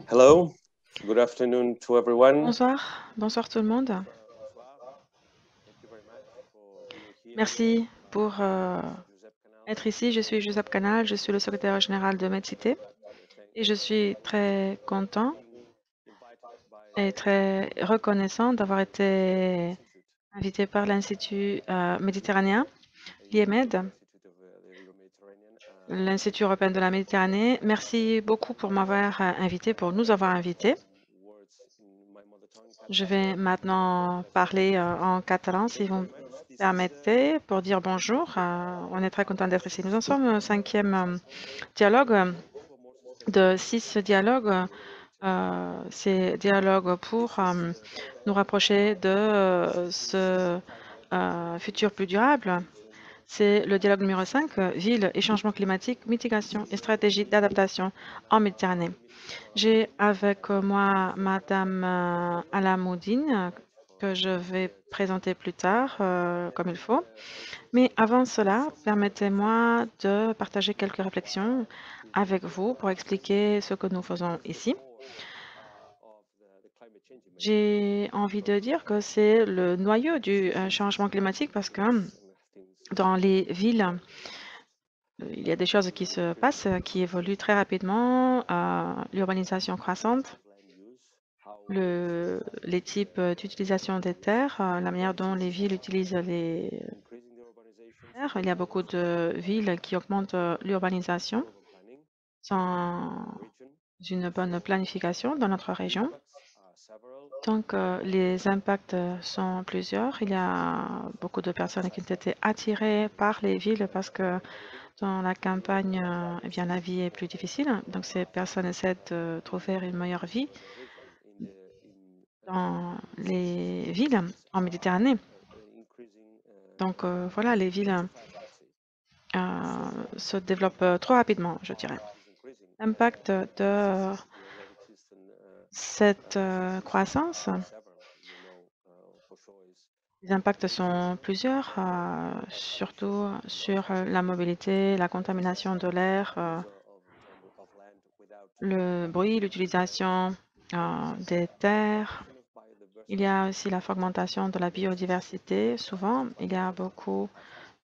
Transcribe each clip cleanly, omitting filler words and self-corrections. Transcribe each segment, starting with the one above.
Hello, good afternoon to everyone. Bonsoir tout le monde. Merci pour être ici. Je suis Joseph Canal, je suis le secrétaire général de MedCité et je suis très content et très reconnaissant d'avoir été invité par l'Institut méditerranéen, l'IEMED, l'Institut européen de la Méditerranée. Merci beaucoup pour m'avoir invité, pour nous avoir invités. Je vais maintenant parler en catalan, si vous me permettez, pour dire bonjour. On est très content d'être ici. Nous en sommes au 5e dialogue de 6 dialogues. Ces dialogues pour nous rapprocher de ce futur plus durable. C'est le dialogue numéro 5, Ville et changement climatique, mitigation et stratégie d'adaptation en Méditerranée. J'ai avec moi Madame Alamoudine, que je vais présenter plus tard, comme il faut. Mais avant cela, permettez-moi de partager quelques réflexions avec vous pour expliquer ce que nous faisons ici. J'ai envie de dire que c'est le noyau du changement climatique parce que dans les villes, il y a des choses qui se passent, qui évoluent très rapidement, l'urbanisation croissante, les types d'utilisation des terres, la manière dont les villes utilisent les terres. Il y a beaucoup de villes qui augmentent l'urbanisation sans une bonne planification dans notre région. Donc, les impacts sont plusieurs. Il y a beaucoup de personnes qui ont été attirées par les villes parce que dans la campagne, eh bien, la vie est plus difficile. Donc, ces personnes essaient de trouver une meilleure vie dans les villes en Méditerranée. Donc, voilà, les villes se développent trop rapidement, je dirais. L'impact de cette croissance, les impacts sont plusieurs, surtout sur la mobilité, la contamination de l'air, le bruit, l'utilisation des terres. Il y a aussi la fragmentation de la biodiversité. Souvent, il y a beaucoup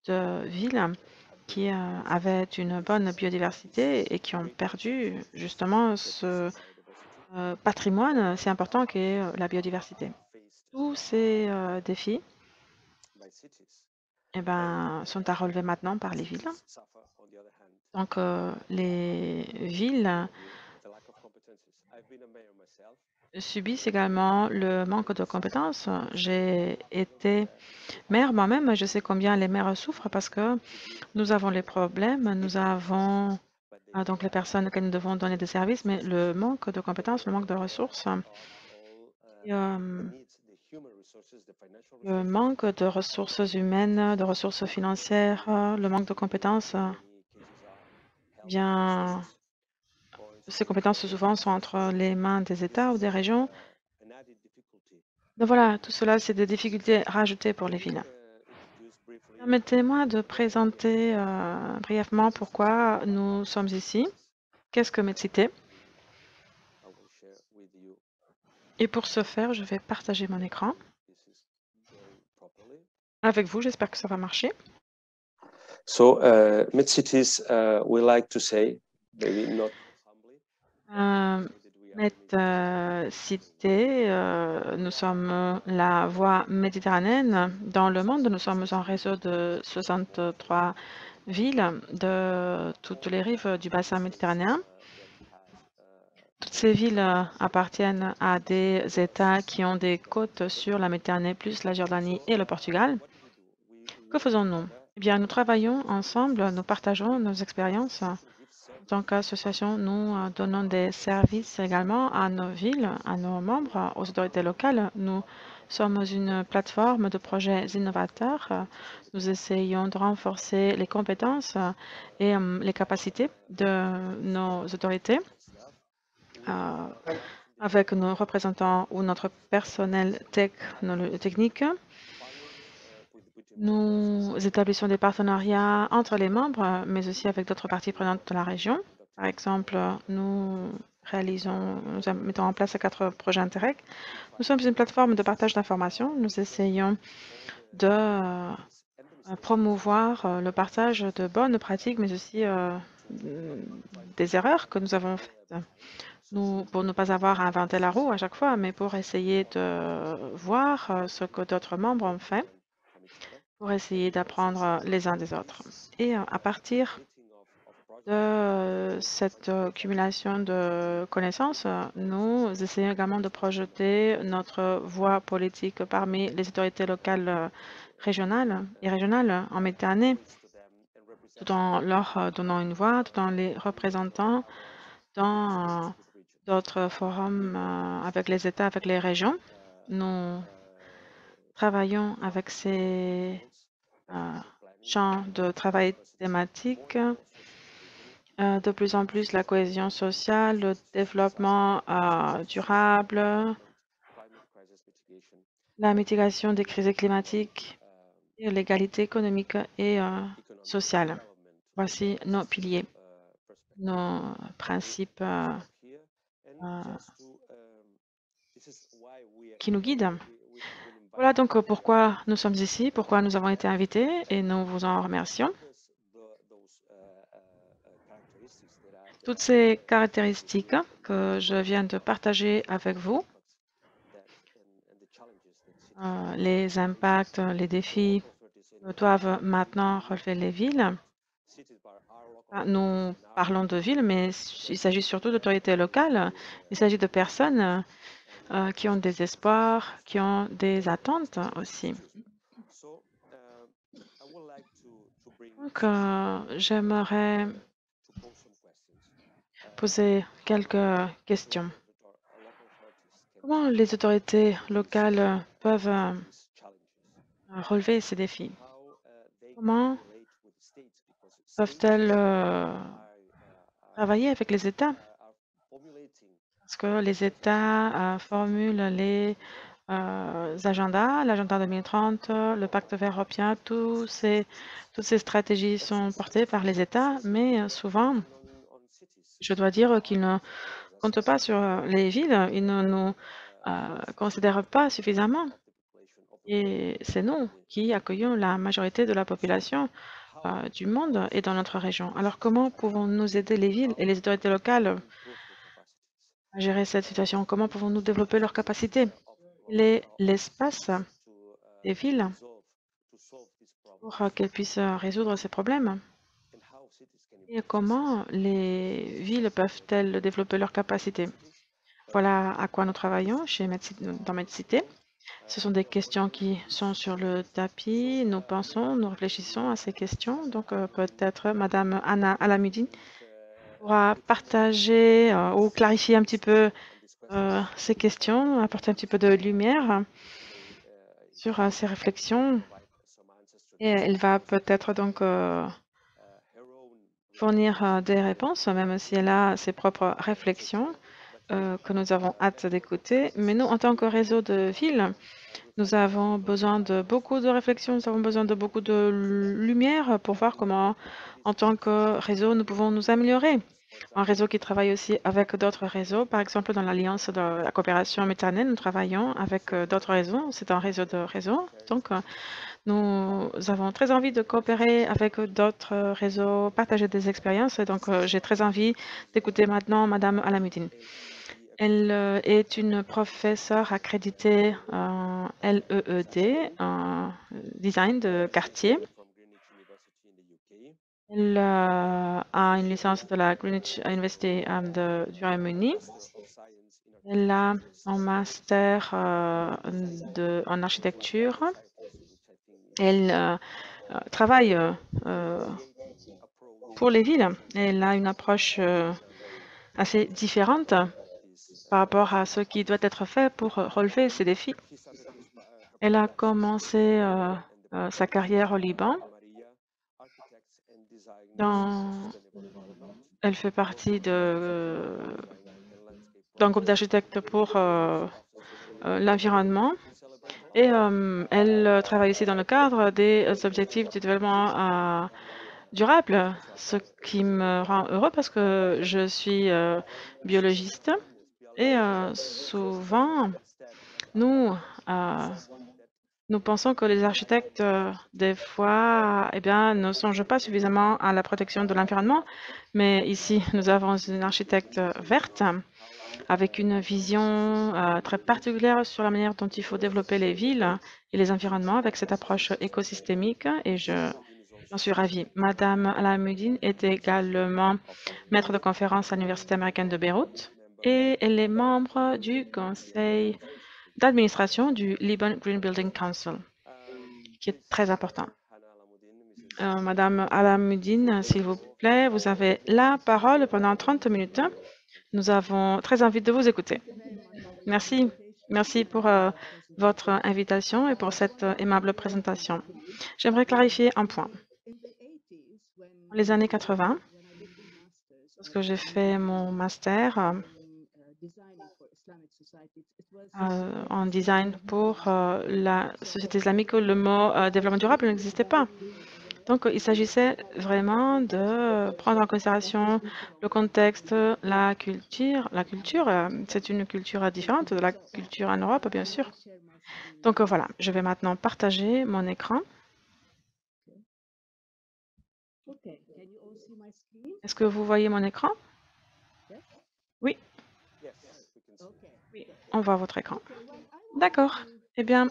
de villes qui avaient une bonne biodiversité et qui ont perdu justement ce patrimoine si important qu'est la biodiversité. Tous ces défis sont à relever maintenant par les villes. Donc, les villes subissent également le manque de compétences. J'ai été maire moi-même, je sais combien les maires souffrent parce que nous avons les problèmes, nous avons donc les personnes que nous devons donner des services, mais le manque de compétences, le manque de ressources, le manque de ressources humaines, de ressources financières, le manque de compétences, bien, ces compétences souvent sont entre les mains des États ou des régions. Donc voilà, tout cela, c'est des difficultés rajoutées pour les villes. Permettez-moi de présenter brièvement pourquoi nous sommes ici. Qu'est-ce que MedCité? Et pour ce faire, je vais partager mon écran avec vous. J'espère que ça va marcher. So, MedCities, we like to say, maybe not MedCité, nous sommes la voie méditerranéenne dans le monde. Nous sommes un réseau de 63 villes de toutes les rives du bassin méditerranéen. Toutes ces villes appartiennent à des États qui ont des côtes sur la Méditerranée, plus la Jordanie et le Portugal. Que faisons-nous? Eh bien, nous travaillons ensemble, nous partageons nos expériences. En tant qu'association, nous donnons des services également à nos villes, à nos membres, aux autorités locales. Nous sommes une plateforme de projets innovateurs. Nous essayons de renforcer les compétences et les capacités de nos autorités avec nos représentants ou notre personnel technique. Nous établissons des partenariats entre les membres, mais aussi avec d'autres parties prenantes de la région. Par exemple, nous nous mettons en place 4 projets Interreg. Nous sommes une plateforme de partage d'informations. Nous essayons de promouvoir le partage de bonnes pratiques, mais aussi des erreurs que nous avons faites. Pour ne pas avoir à inventer la roue à chaque fois, mais pour essayer de voir ce que d'autres membres ont fait, pour essayer d'apprendre les uns des autres. Et à partir de cette cumulation de connaissances, nous essayons également de projeter notre voix politique parmi les autorités locales, régionales et régionales en Méditerranée, tout en leur donnant une voix, tout en les représentant dans d'autres forums avec les États, avec les régions. Nous travaillons avec ces champs de travail thématiques. De plus en plus, la cohésion sociale, le développement durable, la mitigation des crises climatiques et l'égalité économique et sociale. Voici nos piliers, nos principes qui nous guident. Voilà donc pourquoi nous sommes ici, pourquoi nous avons été invités et nous vous en remercions. Toutes ces caractéristiques que je viens de partager avec vous, les impacts, les défis doivent maintenant relever les villes. Nous parlons de villes, mais il s'agit surtout d'autorités locales. Il s'agit de personnes qui ont des espoirs, qui ont des attentes aussi. Donc, j'aimerais poser quelques questions. Comment les autorités locales peuvent relever ces défis? Comment peuvent-elles travailler avec les États? Parce que les États formulent les agendas, l'agenda 2030, le pacte vert européen, toutes ces stratégies sont portées par les États, mais souvent, je dois dire qu'ils ne comptent pas sur les villes, ils ne nous considèrent pas suffisamment. Et c'est nous qui accueillons la majorité de la population du monde et dans notre région. Alors comment pouvons-nous aider les villes et les autorités locales à gérer cette situation? Comment pouvons-nous développer leurs capacités? L'espace des villes pour qu'elles puissent résoudre ces problèmes? Et comment les villes peuvent-elles développer leurs capacités? Voilà à quoi nous travaillons dans MedCité. Ce sont des questions qui sont sur le tapis. Nous pensons, nous réfléchissons à ces questions. Donc peut-être Madame Anna Alamudine pourra partager ou clarifier un petit peu ces questions, apporter un petit peu de lumière sur ces réflexions. Et elle va peut-être donc fournir des réponses, même si elle a ses propres réflexions que nous avons hâte d'écouter. Mais nous, en tant que réseau de villes, nous avons besoin de beaucoup de réflexion, nous avons besoin de beaucoup de lumière pour voir comment, en tant que réseau, nous pouvons nous améliorer. Un réseau qui travaille aussi avec d'autres réseaux, par exemple dans l'Alliance de la coopération méditerranéenne, nous travaillons avec d'autres réseaux, c'est un réseau de réseaux. Donc, nous avons très envie de coopérer avec d'autres réseaux, partager des expériences. Et donc, j'ai très envie d'écouter maintenant Madame Alamudine. Elle est une professeure accréditée en LEED, en design de quartier. Elle a une licence de la Greenwich University du Royaume-Uni. Elle a un master en architecture. Elle travaille pour les villes. Elle a une approche assez différente par rapport à ce qui doit être fait pour relever ces défis. Elle a commencé sa carrière au Liban. Elle fait partie d'un groupe d'architectes pour l'environnement et elle travaille aussi dans le cadre des objectifs du développement durable, ce qui me rend heureux parce que je suis biologiste et souvent, nous, nous pensons que les architectes, des fois, eh bien, ne songent pas suffisamment à la protection de l'environnement, mais ici, nous avons une architecte verte avec une vision très particulière sur la manière dont il faut développer les villes et les environnements avec cette approche écosystémique et j'en suis ravie. Madame Alamuddin est également maître de conférence à l'Université américaine de Beyrouth et elle est membre du conseil d'administration du Liban Green Building Council, qui est très important. Madame Alamuddin, s'il vous plaît, vous avez la parole pendant 30 minutes. Nous avons très envie de vous écouter. Merci. Merci pour votre invitation et pour cette aimable présentation. J'aimerais clarifier un point. Dans les années 80, lorsque j'ai fait mon master en design pour la société islamique, le mot développement durable n'existait pas. Donc, il s'agissait vraiment de prendre en considération le contexte, la culture. La culture, c'est une culture différente de la culture en Europe, bien sûr. Donc, voilà, je vais maintenant partager mon écran. Est-ce que vous voyez mon écran? Oui. Oui, on voit votre écran. D'accord. Eh bien,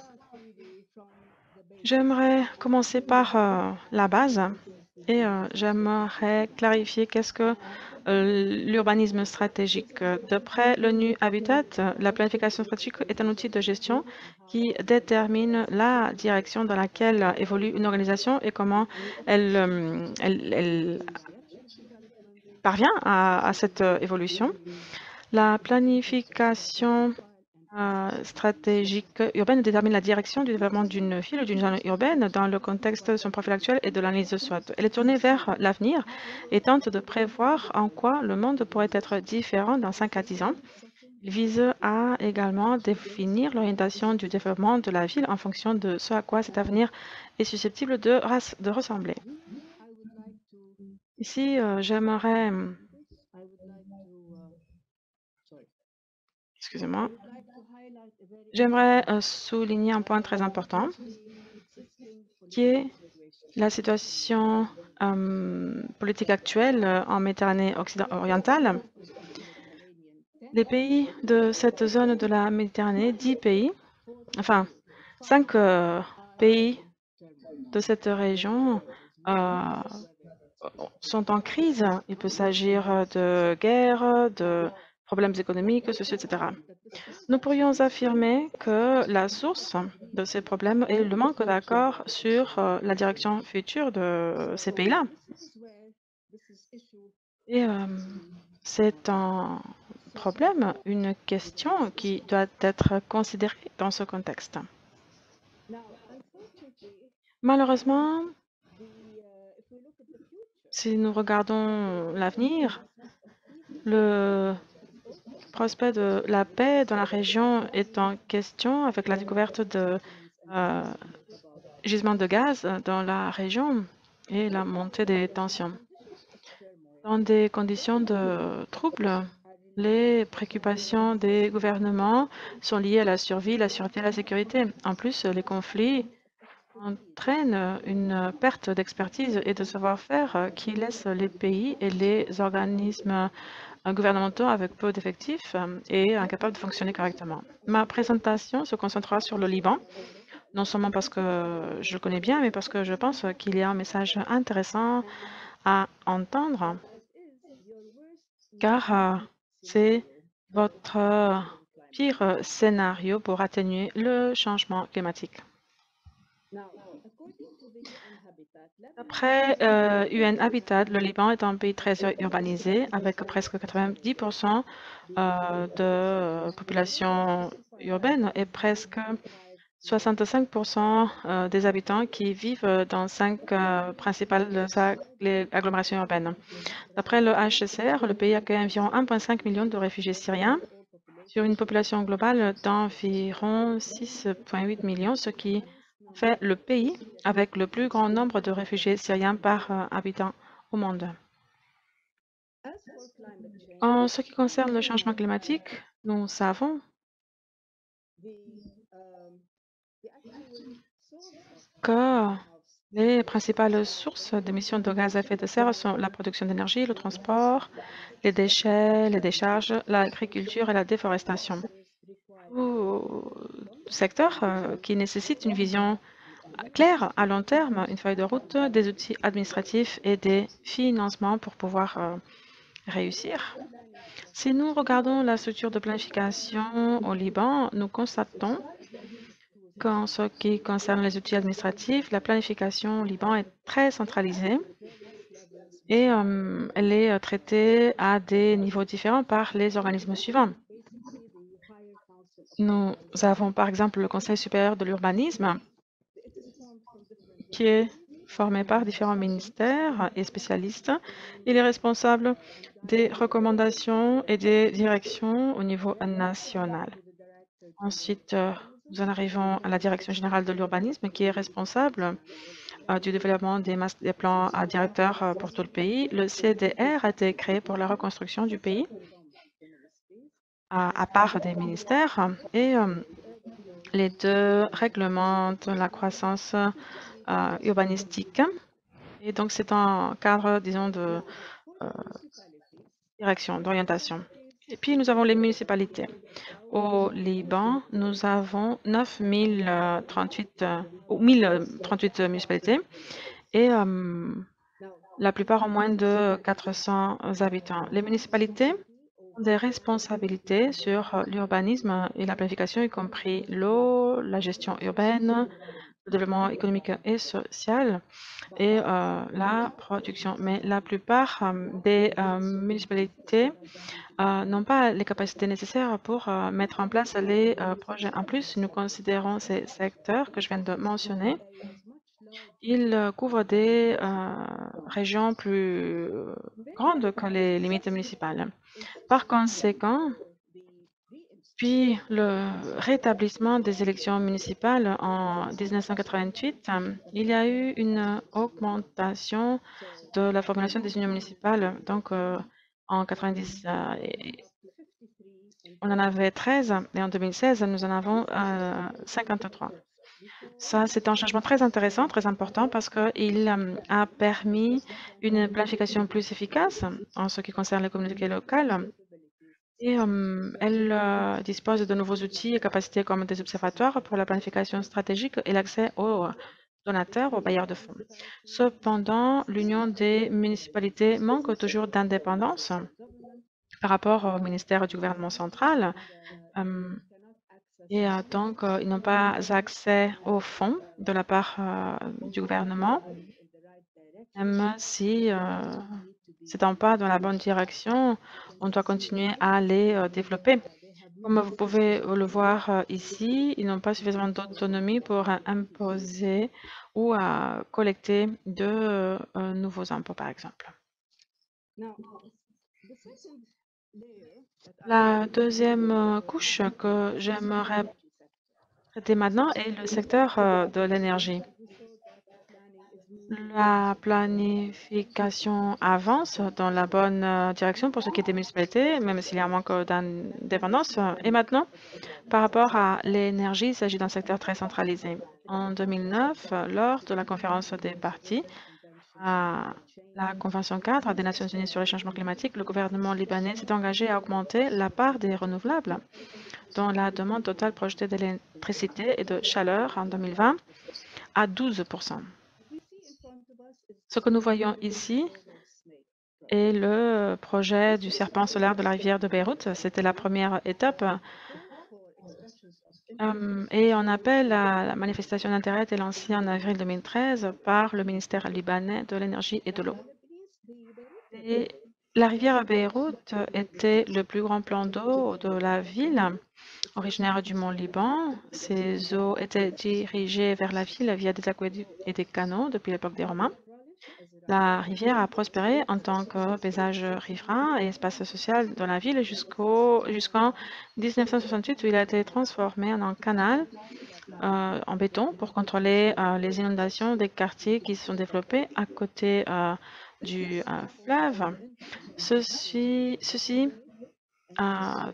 j'aimerais commencer par la base et j'aimerais clarifier qu'est-ce que l'urbanisme stratégique. D'après l'ONU Habitat, la planification stratégique est un outil de gestion qui détermine la direction dans laquelle évolue une organisation et comment elle parvient à cette évolution. La planification stratégique urbaine détermine la direction du développement d'une ville ou d'une zone urbaine dans le contexte de son profil actuel et de l'analyse de SWOT. Elle est tournée vers l'avenir et tente de prévoir en quoi le monde pourrait être différent dans 5 à 10 ans. Il vise à également définir l'orientation du développement de la ville en fonction de ce à quoi cet avenir est susceptible de ressembler. Ici, j'aimerais... Excusez-moi. J'aimerais souligner un point très important, qui est la situation politique actuelle en Méditerranée orientale. Les pays de cette zone de la Méditerranée, 10 pays, enfin 5 pays de cette région sont en crise. Il peut s'agir de guerre, de problèmes économiques, sociaux, etc. Nous pourrions affirmer que la source de ces problèmes est le manque d'accord sur la direction future de ces pays-là. Et c'est un problème, une question qui doit être considérée dans ce contexte. Malheureusement, si nous regardons l'avenir, le prospect de la paix dans la région est en question avec la découverte de gisements de gaz dans la région et la montée des tensions. Dans des conditions de troubles, les préoccupations des gouvernements sont liées à la survie, la sûreté et la sécurité. En plus, les conflits entraînent une perte d'expertise et de savoir-faire qui laisse les pays et les organismes gouvernementaux avec peu d'effectifs et incapables de fonctionner correctement. Ma présentation se concentrera sur le Liban, non seulement parce que je le connais bien, mais parce que je pense qu'il y a un message intéressant à entendre, car c'est votre pire scénario pour atténuer le changement climatique. D'après UN Habitat, le Liban est un pays très urbanisé avec presque 90% de population urbaine et presque 65% des habitants qui vivent dans 5 principales agglomérations urbaines. D'après le HCR, le pays accueille environ 1,5 million de réfugiés syriens sur une population globale d'environ 6,8 millions, ce qui fait le pays avec le plus grand nombre de réfugiés syriens par habitant au monde. En ce qui concerne le changement climatique, nous savons que les principales sources d'émissions de gaz à effet de serre sont la production d'énergie, le transport, les déchets, les décharges, l'agriculture et la déforestation. Tout secteur qui nécessite une vision claire à long terme, une feuille de route, des outils administratifs et des financements pour pouvoir réussir. Si nous regardons la structure de planification au Liban, nous constatons qu'en ce qui concerne les outils administratifs, la planification au Liban est très centralisée et elle est traitée à des niveaux différents par les organismes suivants. Nous avons par exemple le Conseil supérieur de l'urbanisme qui est formé par différents ministères et spécialistes. Il est responsable des recommandations et des directions au niveau national. Ensuite, nous en arrivons à la Direction générale de l'urbanisme qui est responsable du développement des plans directeurs pour tout le pays. Le CDR a été créé pour la reconstruction du pays à part des ministères et les deux réglementent la croissance urbanistique. Et donc, c'est un cadre, disons, de direction, d'orientation. Et puis, nous avons les municipalités. Au Liban, nous avons 1038 municipalités et la plupart ont moins de 400 habitants. Les municipalités ont des responsabilités sur l'urbanisme et la planification, y compris l'eau, la gestion urbaine, le développement économique et social et la production. Mais la plupart des municipalités n'ont pas les capacités nécessaires pour mettre en place les projets. En plus, nous considérons ces secteurs que je viens de mentionner. Ils couvrent des régions plus grandes que les limites municipales. Par conséquent, puis le rétablissement des élections municipales en 1988, il y a eu une augmentation de la formulation des unions municipales. Donc, en 90, on en avait 13 et en 2016, nous en avons 53. Ça, c'est un changement très intéressant, très important parce qu'il a permis une planification plus efficace en ce qui concerne les communautés locales. Et elle dispose de nouveaux outils et capacités comme des observatoires pour la planification stratégique et l'accès aux donateurs, aux bailleurs de fonds. Cependant, l'Union des municipalités manque toujours d'indépendance par rapport au ministère du gouvernement central. Et donc, ils n'ont pas accès aux fonds de la part du gouvernement, même si c'est un pas dans la bonne direction, on doit continuer à les développer. Comme vous pouvez le voir ici, ils n'ont pas suffisamment d'autonomie pour imposer ou collecter de nouveaux impôts, par exemple. La deuxième couche que j'aimerais traiter maintenant est le secteur de l'énergie. La planification avance dans la bonne direction pour ce qui est des municipalités, même s'il y a un manque d'indépendance. Et maintenant, par rapport à l'énergie, il s'agit d'un secteur très centralisé. En 2009, lors de la conférence des parties, à la Convention 4 des Nations Unies sur le changement climatique, le gouvernement libanais s'est engagé à augmenter la part des renouvelables dans la demande totale projetée d'électricité et de chaleur en 2020 à 12%. Ce que nous voyons ici est le projet du serpent solaire de la rivière de Beyrouth. C'était la première étape. Et un appel à la manifestation d'intérêt a été lancé en avril 2013 par le ministère libanais de l'énergie et de l'eau. Et la rivière Beyrouth était le plus grand plan d'eau de la ville, originaire du mont Liban. Ces eaux étaient dirigées vers la ville via des aqueducs et des canaux depuis l'époque des Romains. La rivière a prospéré en tant que paysage riverain et espace social dans la ville jusqu'en 1968 où il a été transformé en un canal en béton pour contrôler les inondations des quartiers qui se sont développés à côté du fleuve. Ceci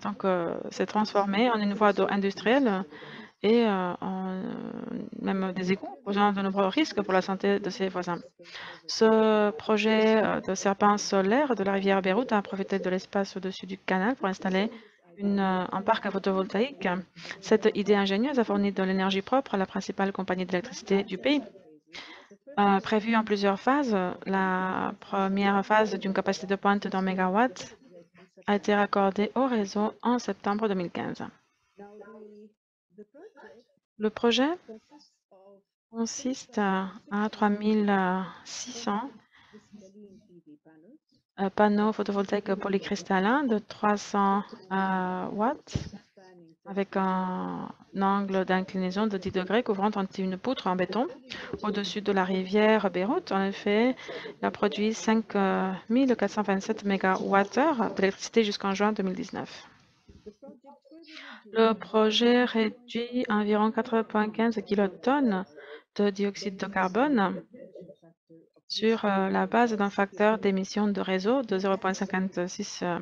donc, s'est transformé en une voie d'eau industrielle et même des égouts, posant de nombreux risques pour la santé de ses voisins. Ce projet de serpent solaire de la rivière Beyrouth a profité de l'espace au-dessus du canal pour installer un parc photovoltaïque. Cette idée ingénieuse a fourni de l'énergie propre à la principale compagnie d'électricité du pays. Prévue en plusieurs phases, la première phase d'une capacité de pointe d'un mégawatt a été raccordée au réseau en septembre 2015. Le projet consiste à 3600 panneaux photovoltaïques polycristallins de 300 watts avec un angle d'inclinaison de 10 degrés couvrant une poutre en béton au-dessus de la rivière Beyrouth. En effet, il a produit 5427 mégawattheures d'électricité jusqu'en juin 2019. Le projet réduit environ 4,15 kilotonnes de dioxyde de carbone sur la base d'un facteur d'émission de réseau de 0,56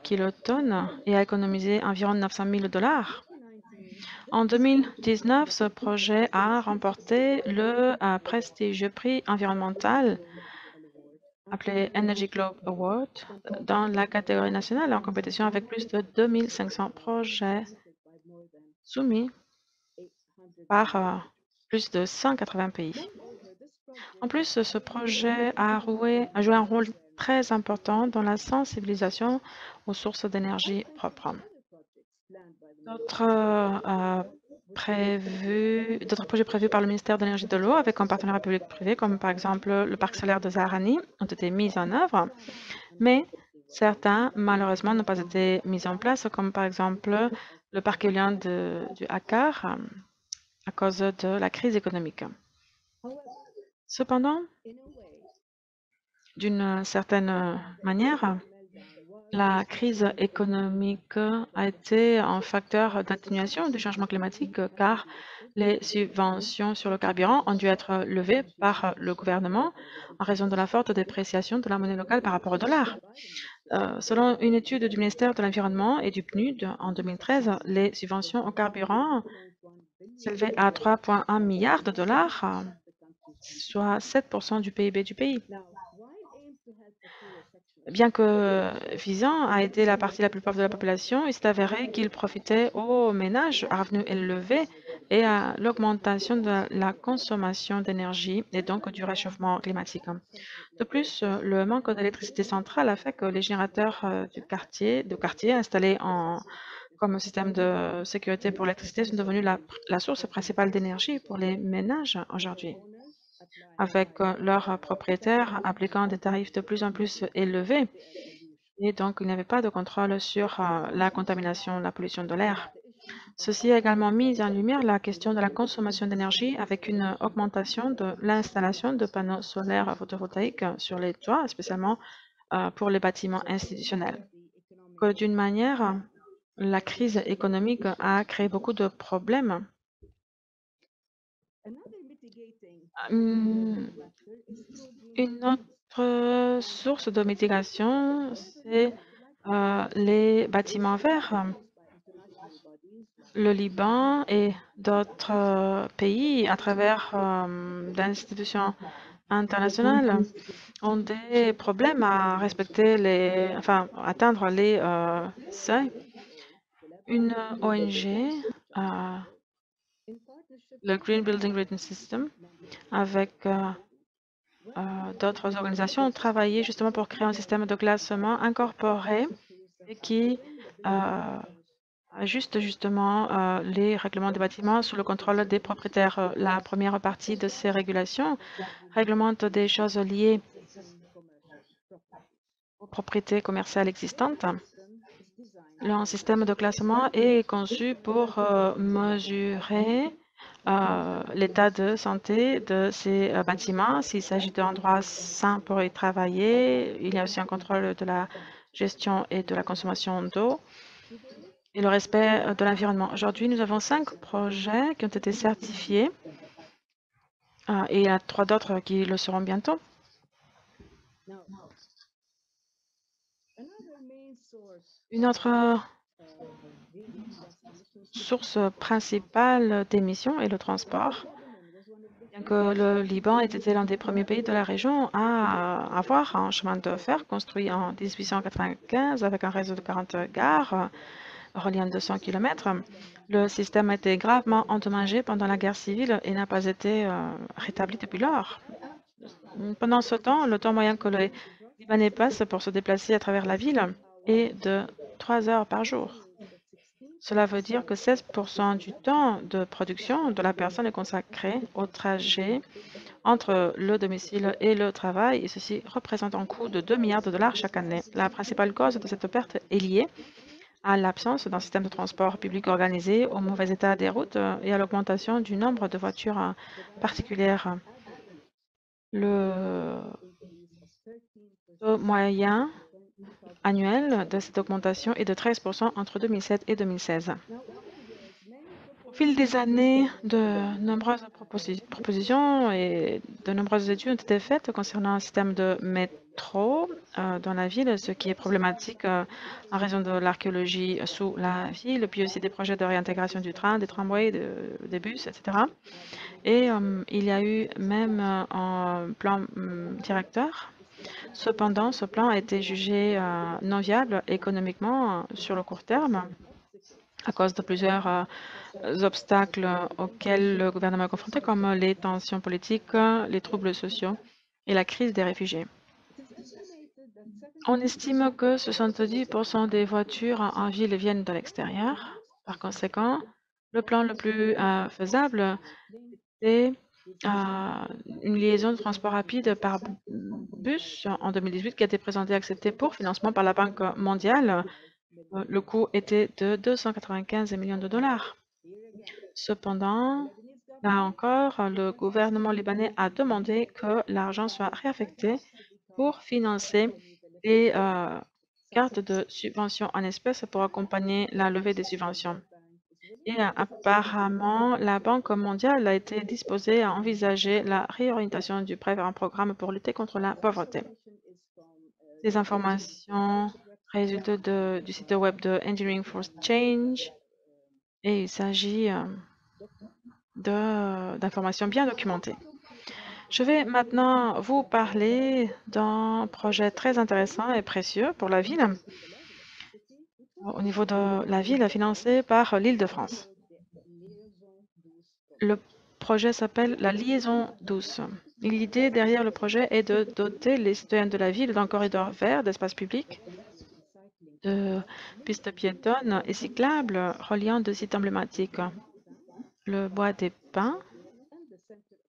kilotonnes et a économisé environ 900 000 $. En 2019, ce projet a remporté le prestigieux prix environnemental appelé Energy Globe Award dans la catégorie nationale en compétition avec plus de 2500 projets soumis par plus de 180 pays. En plus, ce projet a joué un rôle très important dans la sensibilisation aux sources d'énergie propres. D'autres projets prévus par le ministère de l'Énergie et de l'Eau avec un partenariat public-privé, comme par exemple le parc solaire de Zahrani, ont été mis en œuvre, mais certains, malheureusement, n'ont pas été mis en place, comme par exemple le parc éolien du Akkar, à cause de la crise économique. Cependant, d'une certaine manière, la crise économique a été un facteur d'atténuation du changement climatique car les subventions sur le carburant ont dû être levées par le gouvernement en raison de la forte dépréciation de la monnaie locale par rapport au dollar. Selon une étude du ministère de l'Environnement et du PNUD en 2013, les subventions au carburant s'élevaient à 3,1 milliards de dollars, soit 7% du PIB du pays. Bien que visant à aider la partie la plus pauvre de la population, il s'est avéré qu'il profitait aux ménages à revenus élevés et à l'augmentation de la consommation d'énergie et donc du réchauffement climatique. De plus, le manque d'électricité centrale a fait que les générateurs de quartier installés comme système de sécurité pour l'électricité sont devenus la source principale d'énergie pour les ménages aujourd'hui, avec leurs propriétaires appliquant des tarifs de plus en plus élevés. Et donc, il n'y avait pas de contrôle sur la contamination, la pollution de l'air. Ceci a également mis en lumière la question de la consommation d'énergie avec une augmentation de l'installation de panneaux solaires photovoltaïques sur les toits, spécialement pour les bâtiments institutionnels. D'une manière, la crise économique a créé beaucoup de problèmes. Une autre source de mitigation, c'est les bâtiments verts. Le Liban et d'autres pays, à travers d'institutions internationales, ont des problèmes à respecter atteindre les seuils. Une ONG, le Green Building Rating System, avec d'autres organisations, ont travaillé justement pour créer un système de classement incorporé et qui ajuste justement les règlements des bâtiments sous le contrôle des propriétaires. La première partie de ces régulations réglemente des choses liées aux propriétés commerciales existantes. Le système de classement est conçu pour mesurer l'état de santé de ces bâtiments. S'il s'agit d'endroits sains pour y travailler, il y a aussi un contrôle de la gestion et de la consommation d'eau. et le respect de l'environnement. Aujourd'hui, nous avons 5 projets qui ont été certifiés et il y a 3 d'autres qui le seront bientôt. Une autre source principale d'émissions est le transport. Bien que le Liban ait été l'un des premiers pays de la région à avoir un chemin de fer construit en 1895 avec un réseau de 40 gares reliant 200 km, le système a été gravement endommagé pendant la guerre civile et n'a pas été rétabli depuis lors. Pendant ce temps, le temps moyen que les Libanais passent pour se déplacer à travers la ville est de 3 heures par jour. Cela veut dire que 16% du temps de production de la personne est consacré au trajet entre le domicile et le travail, et ceci représente un coût de 2 milliards de dollars chaque année. La principale cause de cette perte est liée à l'absence d'un système de transport public organisé, au mauvais état des routes et à l'augmentation du nombre de voitures particulières. Le taux moyen annuel de cette augmentation est de 13% entre 2007 et 2016. Au fil des années, de nombreuses propositions et de nombreuses études ont été faites concernant un système de métro dans la ville, ce qui est problématique en raison de l'archéologie sous la ville, puis aussi des projets de réintégration du train, des tramways, des bus, etc. Et il y a eu même un plan directeur. Cependant, ce plan a été jugé non viable économiquement sur le court terme à cause de plusieurs obstacles auxquels le gouvernement est confronté, comme les tensions politiques, les troubles sociaux et la crise des réfugiés. On estime que 70% des voitures en ville viennent de l'extérieur. Par conséquent, le plan le plus faisable est une liaison de transport rapide par bus en 2018 qui a été présentée et acceptée pour financement par la Banque mondiale. Le coût était de 295 millions de dollars. Cependant, là encore, le gouvernement libanais a demandé que l'argent soit réaffecté pour financer les cartes de subvention en espèces pour accompagner la levée des subventions. Et apparemment, la Banque mondiale a été disposée à envisager la réorientation du prêt vers un programme pour lutter contre la pauvreté. Ces informations résultent du site web de Engineering for Change et il s'agit d'informations bien documentées. Je vais maintenant vous parler d'un projet très intéressant et précieux pour la ville, au niveau de la ville financée par l'Île-de-France. Le projet s'appelle la liaison douce. L'idée derrière le projet est de doter les citoyens de la ville d'un corridor vert d'espace public, de pistes piétonnes et cyclables reliant deux sites emblématiques, le bois des Pins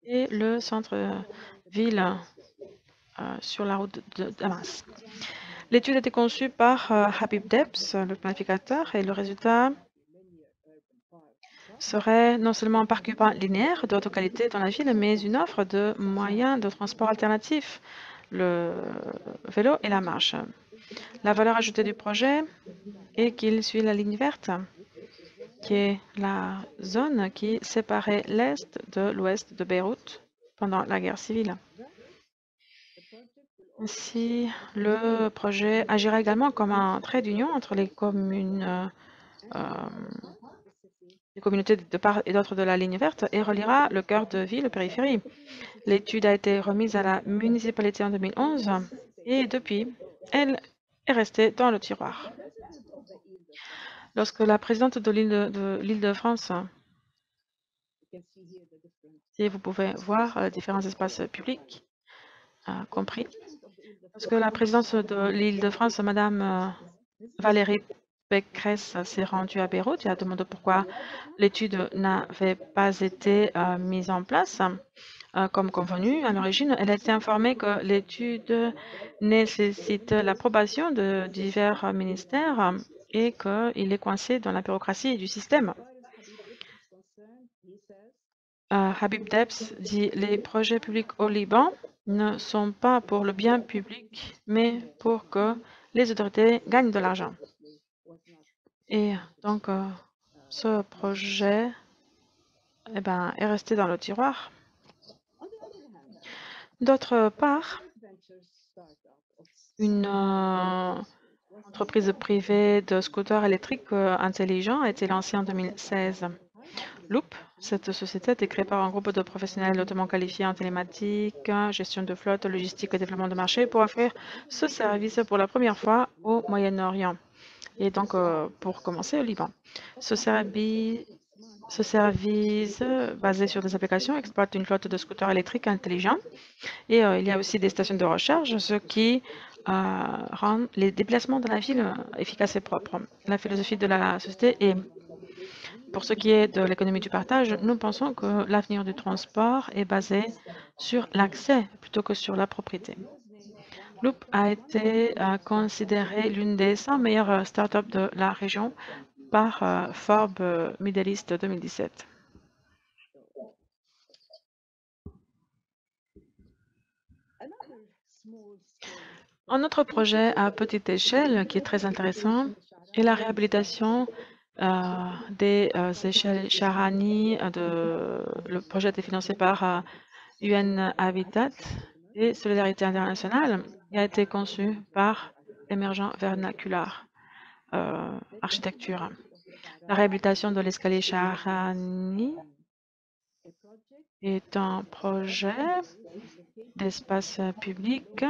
et le centre-ville sur la route de Damas. L'étude a été conçue par Habib Debs, le planificateur, et le résultat serait non seulement un parc urbain linéaire de haute qualité dans la ville, mais une offre de moyens de transport alternatifs, le vélo et la marche. La valeur ajoutée du projet est qu'il suit la ligne verte, qui est la zone qui séparait l'Est de l'Ouest de Beyrouth pendant la guerre civile. Ainsi, le projet agira également comme un trait d'union entre les communautés de part et d'autre de la ligne verte et reliera le cœur de ville aux périphéries. L'étude a été remise à la municipalité en 2011 et depuis, elle est restée dans le tiroir. Lorsque la présidente de l'Île-de-France, et vous pouvez voir différents espaces publics compris, lorsque la présidente de l'Île-de-France, Madame Valérie Pécresse, s'est rendue à Beyrouth et a demandé pourquoi l'étude n'avait pas été mise en place comme convenu à l'origine. Elle a été informée que l'étude nécessite l'approbation de divers ministères et qu'il est coincé dans la bureaucratie du système. Habib Debs dit « Les projets publics au Liban ne sont pas pour le bien public, mais pour que les autorités gagnent de l'argent. » Et donc, ce projet est resté dans le tiroir. D'autre part, une entreprise privée de scooters électriques intelligents a été lancée en 2016. Loop, cette société a été créée par un groupe de professionnels hautement qualifiés en télématique, gestion de flotte, logistique et développement de marché pour offrir ce service pour la première fois au Moyen-Orient. Et donc, pour commencer, au Liban. Ce service basé sur des applications exploite une flotte de scooters électriques intelligents. Et il y a aussi des stations de recharge, ce qui rend les déplacements dans la ville efficaces et propres. La philosophie de la société est, pour ce qui est de l'économie du partage, nous pensons que l'avenir du transport est basé sur l'accès plutôt que sur la propriété. Loop a été considérée l'une des 100 meilleures startups de la région par Forbes Middle East 2017. Un autre projet à petite échelle qui est très intéressant est la réhabilitation des échelles Charani. Le projet était financé par UN Habitat et Solidarité Internationale et a été conçu par Emergent Vernacular Architecture. La réhabilitation de l'escalier Charani est un projet d'espace public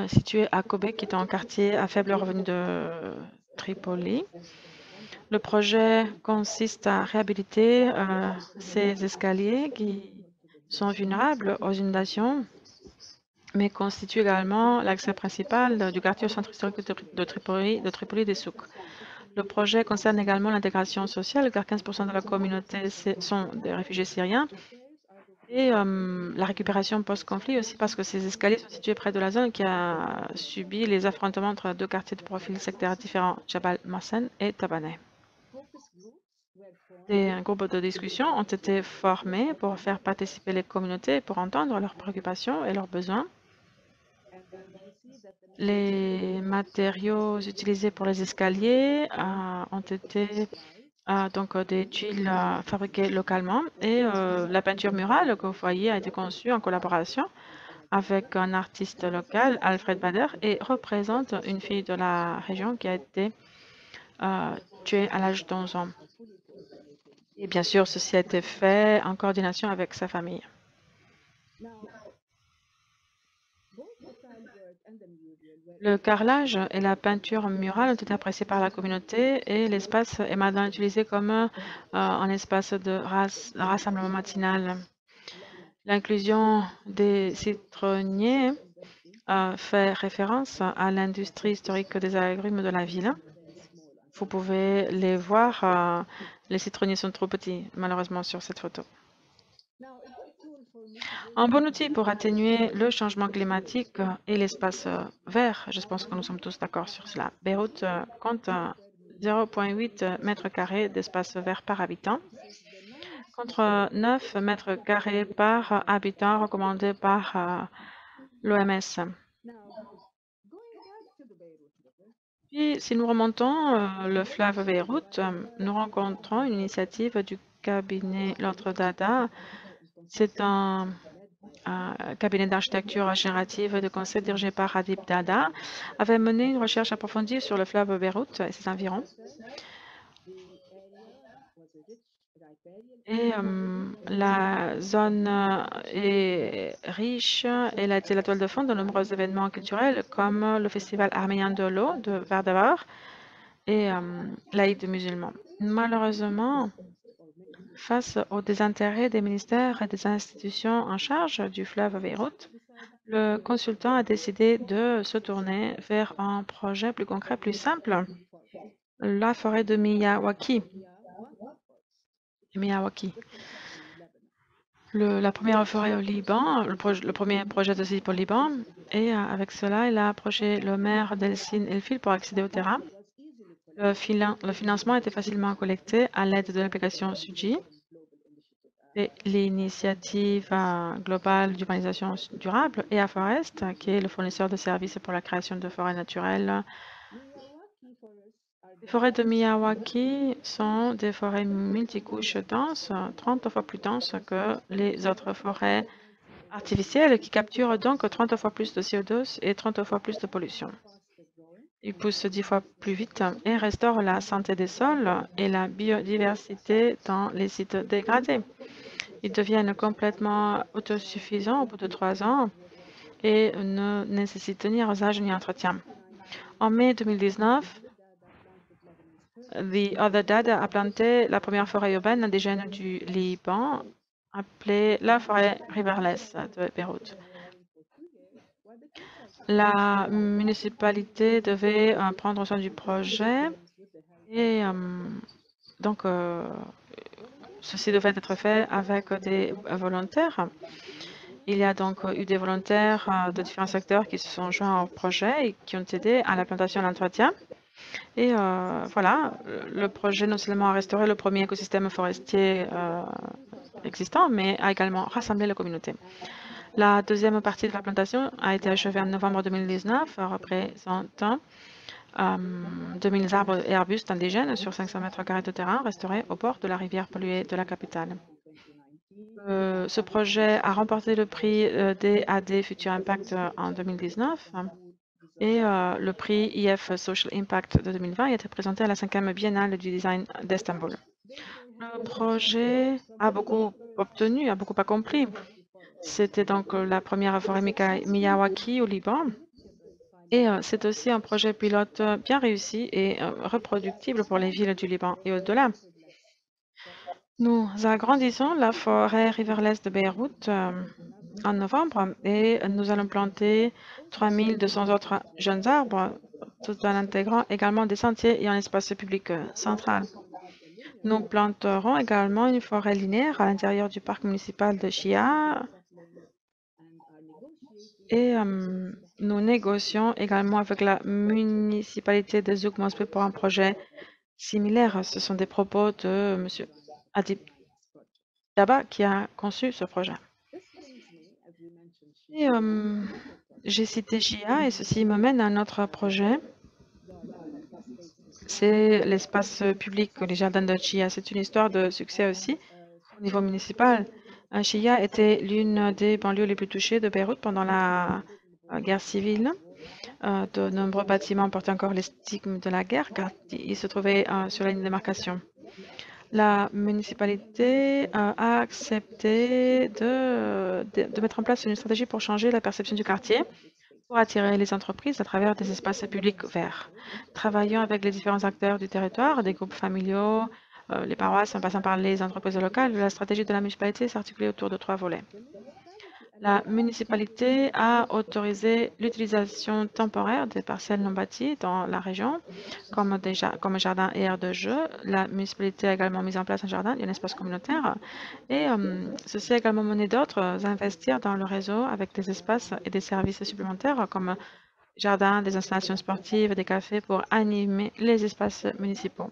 situé à Kobe, qui est un quartier à faible revenu de Tripoli. Le projet consiste à réhabiliter ces escaliers qui sont vulnérables aux inondations, mais constituent également l'accès principal du quartier au centre historique de Tripoli des Souks. Le projet concerne également l'intégration sociale, car 15% de la communauté sont des réfugiés syriens, et la récupération post-conflit aussi parce que ces escaliers sont situés près de la zone qui a subi les affrontements entre deux quartiers de profil sectaire différents, Jabal Massen et Tabaneh. Des groupes de discussion ont été formés pour faire participer les communautés pour entendre leurs préoccupations et leurs besoins. Les matériaux utilisés pour les escaliers ont été donc des tuiles fabriquées localement et la peinture murale que vous voyez a été conçue en collaboration avec un artiste local, Alfred Bader, et représente une fille de la région qui a été tuée à l'âge de 11 ans. Et bien sûr, ceci a été fait en coordination avec sa famille. Le carrelage et la peinture murale ont été appréciés par la communauté et l'espace est maintenant utilisé comme un espace de rassemblement matinal. L'inclusion des citronniers fait référence à l'industrie historique des agrumes de la ville. Vous pouvez les voir, les citronniers sont trop petits, malheureusement, sur cette photo. Un bon outil pour atténuer le changement climatique et l'espace vert, je pense que nous sommes tous d'accord sur cela. Beyrouth compte 0,8 mètres carrés d'espace vert par habitant, contre 9 mètres carrés par habitant recommandé par l'OMS. Puis, si nous remontons le fleuve Beyrouth, nous rencontrons une initiative du cabinet L'Ordre Dada. C'est un cabinet d'architecture générative de conseil dirigé par Adib Dada, avait mené une recherche approfondie sur le fleuve Beyrouth et ses environs. Et la zone est riche, elle a été la toile de fond de nombreux événements culturels comme le festival arménien de l'eau de Vardavar et l'Aïd musulman. Malheureusement, face au désintérêt des ministères et des institutions en charge du fleuve Beyrouth, le consultant a décidé de se tourner vers un projet plus concret, plus simple, la forêt de Miyawaki. La première forêt au Liban, le premier projet de site au Liban, et avec cela, il a approché le maire d'Elsin Elfil pour accéder au terrain. Le financement était facilement collecté à l'aide de l'application Suji et l'initiative globale d'urbanisation durable et Forest, qui est le fournisseur de services pour la création de forêts naturelles Les forêts de Miyawaki sont des forêts multicouches denses, 30 fois plus denses que les autres forêts artificielles qui capturent donc 30 fois plus de CO2 et 30 fois plus de pollution. Ils poussent 10 fois plus vite et restaurent la santé des sols et la biodiversité dans les sites dégradés. Ils deviennent complètement autosuffisants au bout de 3 ans et ne nécessitent ni arrosage ni entretien. En mai 2019, The Other Dad a planté la première forêt urbaine indigène du Liban, appelée la forêt Riverless de Beyrouth. La municipalité devait prendre soin du projet et donc ceci devait être fait avec des volontaires. Il y a donc eu des volontaires de différents secteurs qui se sont joints au projet et qui ont aidé à la plantation et l'entretien. Et voilà, le projet non seulement a restauré le premier écosystème forestier existant, mais a également rassemblé la communauté. La deuxième partie de la plantation a été achevée en novembre 2019, représentant 2000 arbres et arbustes indigènes sur 500 mètres carrés de terrain restaurés au bord de la rivière polluée de la capitale. Ce projet a remporté le prix DAD Future Impact en 2019 et le prix IF Social Impact de 2020 a été présenté à la 5e Biennale du Design d'Istanbul. Le projet a beaucoup obtenu, a beaucoup accompli. C'était donc la première forêt Miyawaki au Liban. Et c'est aussi un projet pilote bien réussi et reproductible pour les villes du Liban et au-delà. Nous agrandissons la forêt Riverless de Beyrouth en novembre et nous allons planter 3200 autres jeunes arbres, tout en intégrant également des sentiers et un espace public central. Nous planterons également une forêt linéaire à l'intérieur du parc municipal de Chia et nous négocions également avec la municipalité de Zouk Mosbé pour un projet similaire. Ce sont des propos de M. Adib Daba qui a conçu ce projet. Et j'ai cité Chia et ceci m'amène à un autre projet. C'est l'espace public, les jardins de Chia. C'est une histoire de succès aussi au niveau municipal. Chia était l'une des banlieues les plus touchées de Beyrouth pendant la guerre civile. De nombreux bâtiments portaient encore les stigmes de la guerre car ils se trouvaient sur la ligne de démarcation. La municipalité a accepté de mettre en place une stratégie pour changer la perception du quartier, pour attirer les entreprises à travers des espaces publics verts. Travaillant avec les différents acteurs du territoire, des groupes familiaux, les paroisses, en passant par les entreprises locales, la stratégie de la municipalité s'articulait autour de 3 volets. La municipalité a autorisé l'utilisation temporaire des parcelles non bâties dans la région, comme jardin et aire de jeu. La municipalité a également mis en place un jardin et un espace communautaire. Et ceci a également mené d'autres à investir dans le réseau avec des espaces et des services supplémentaires comme jardins, des installations sportives, des cafés pour animer les espaces municipaux.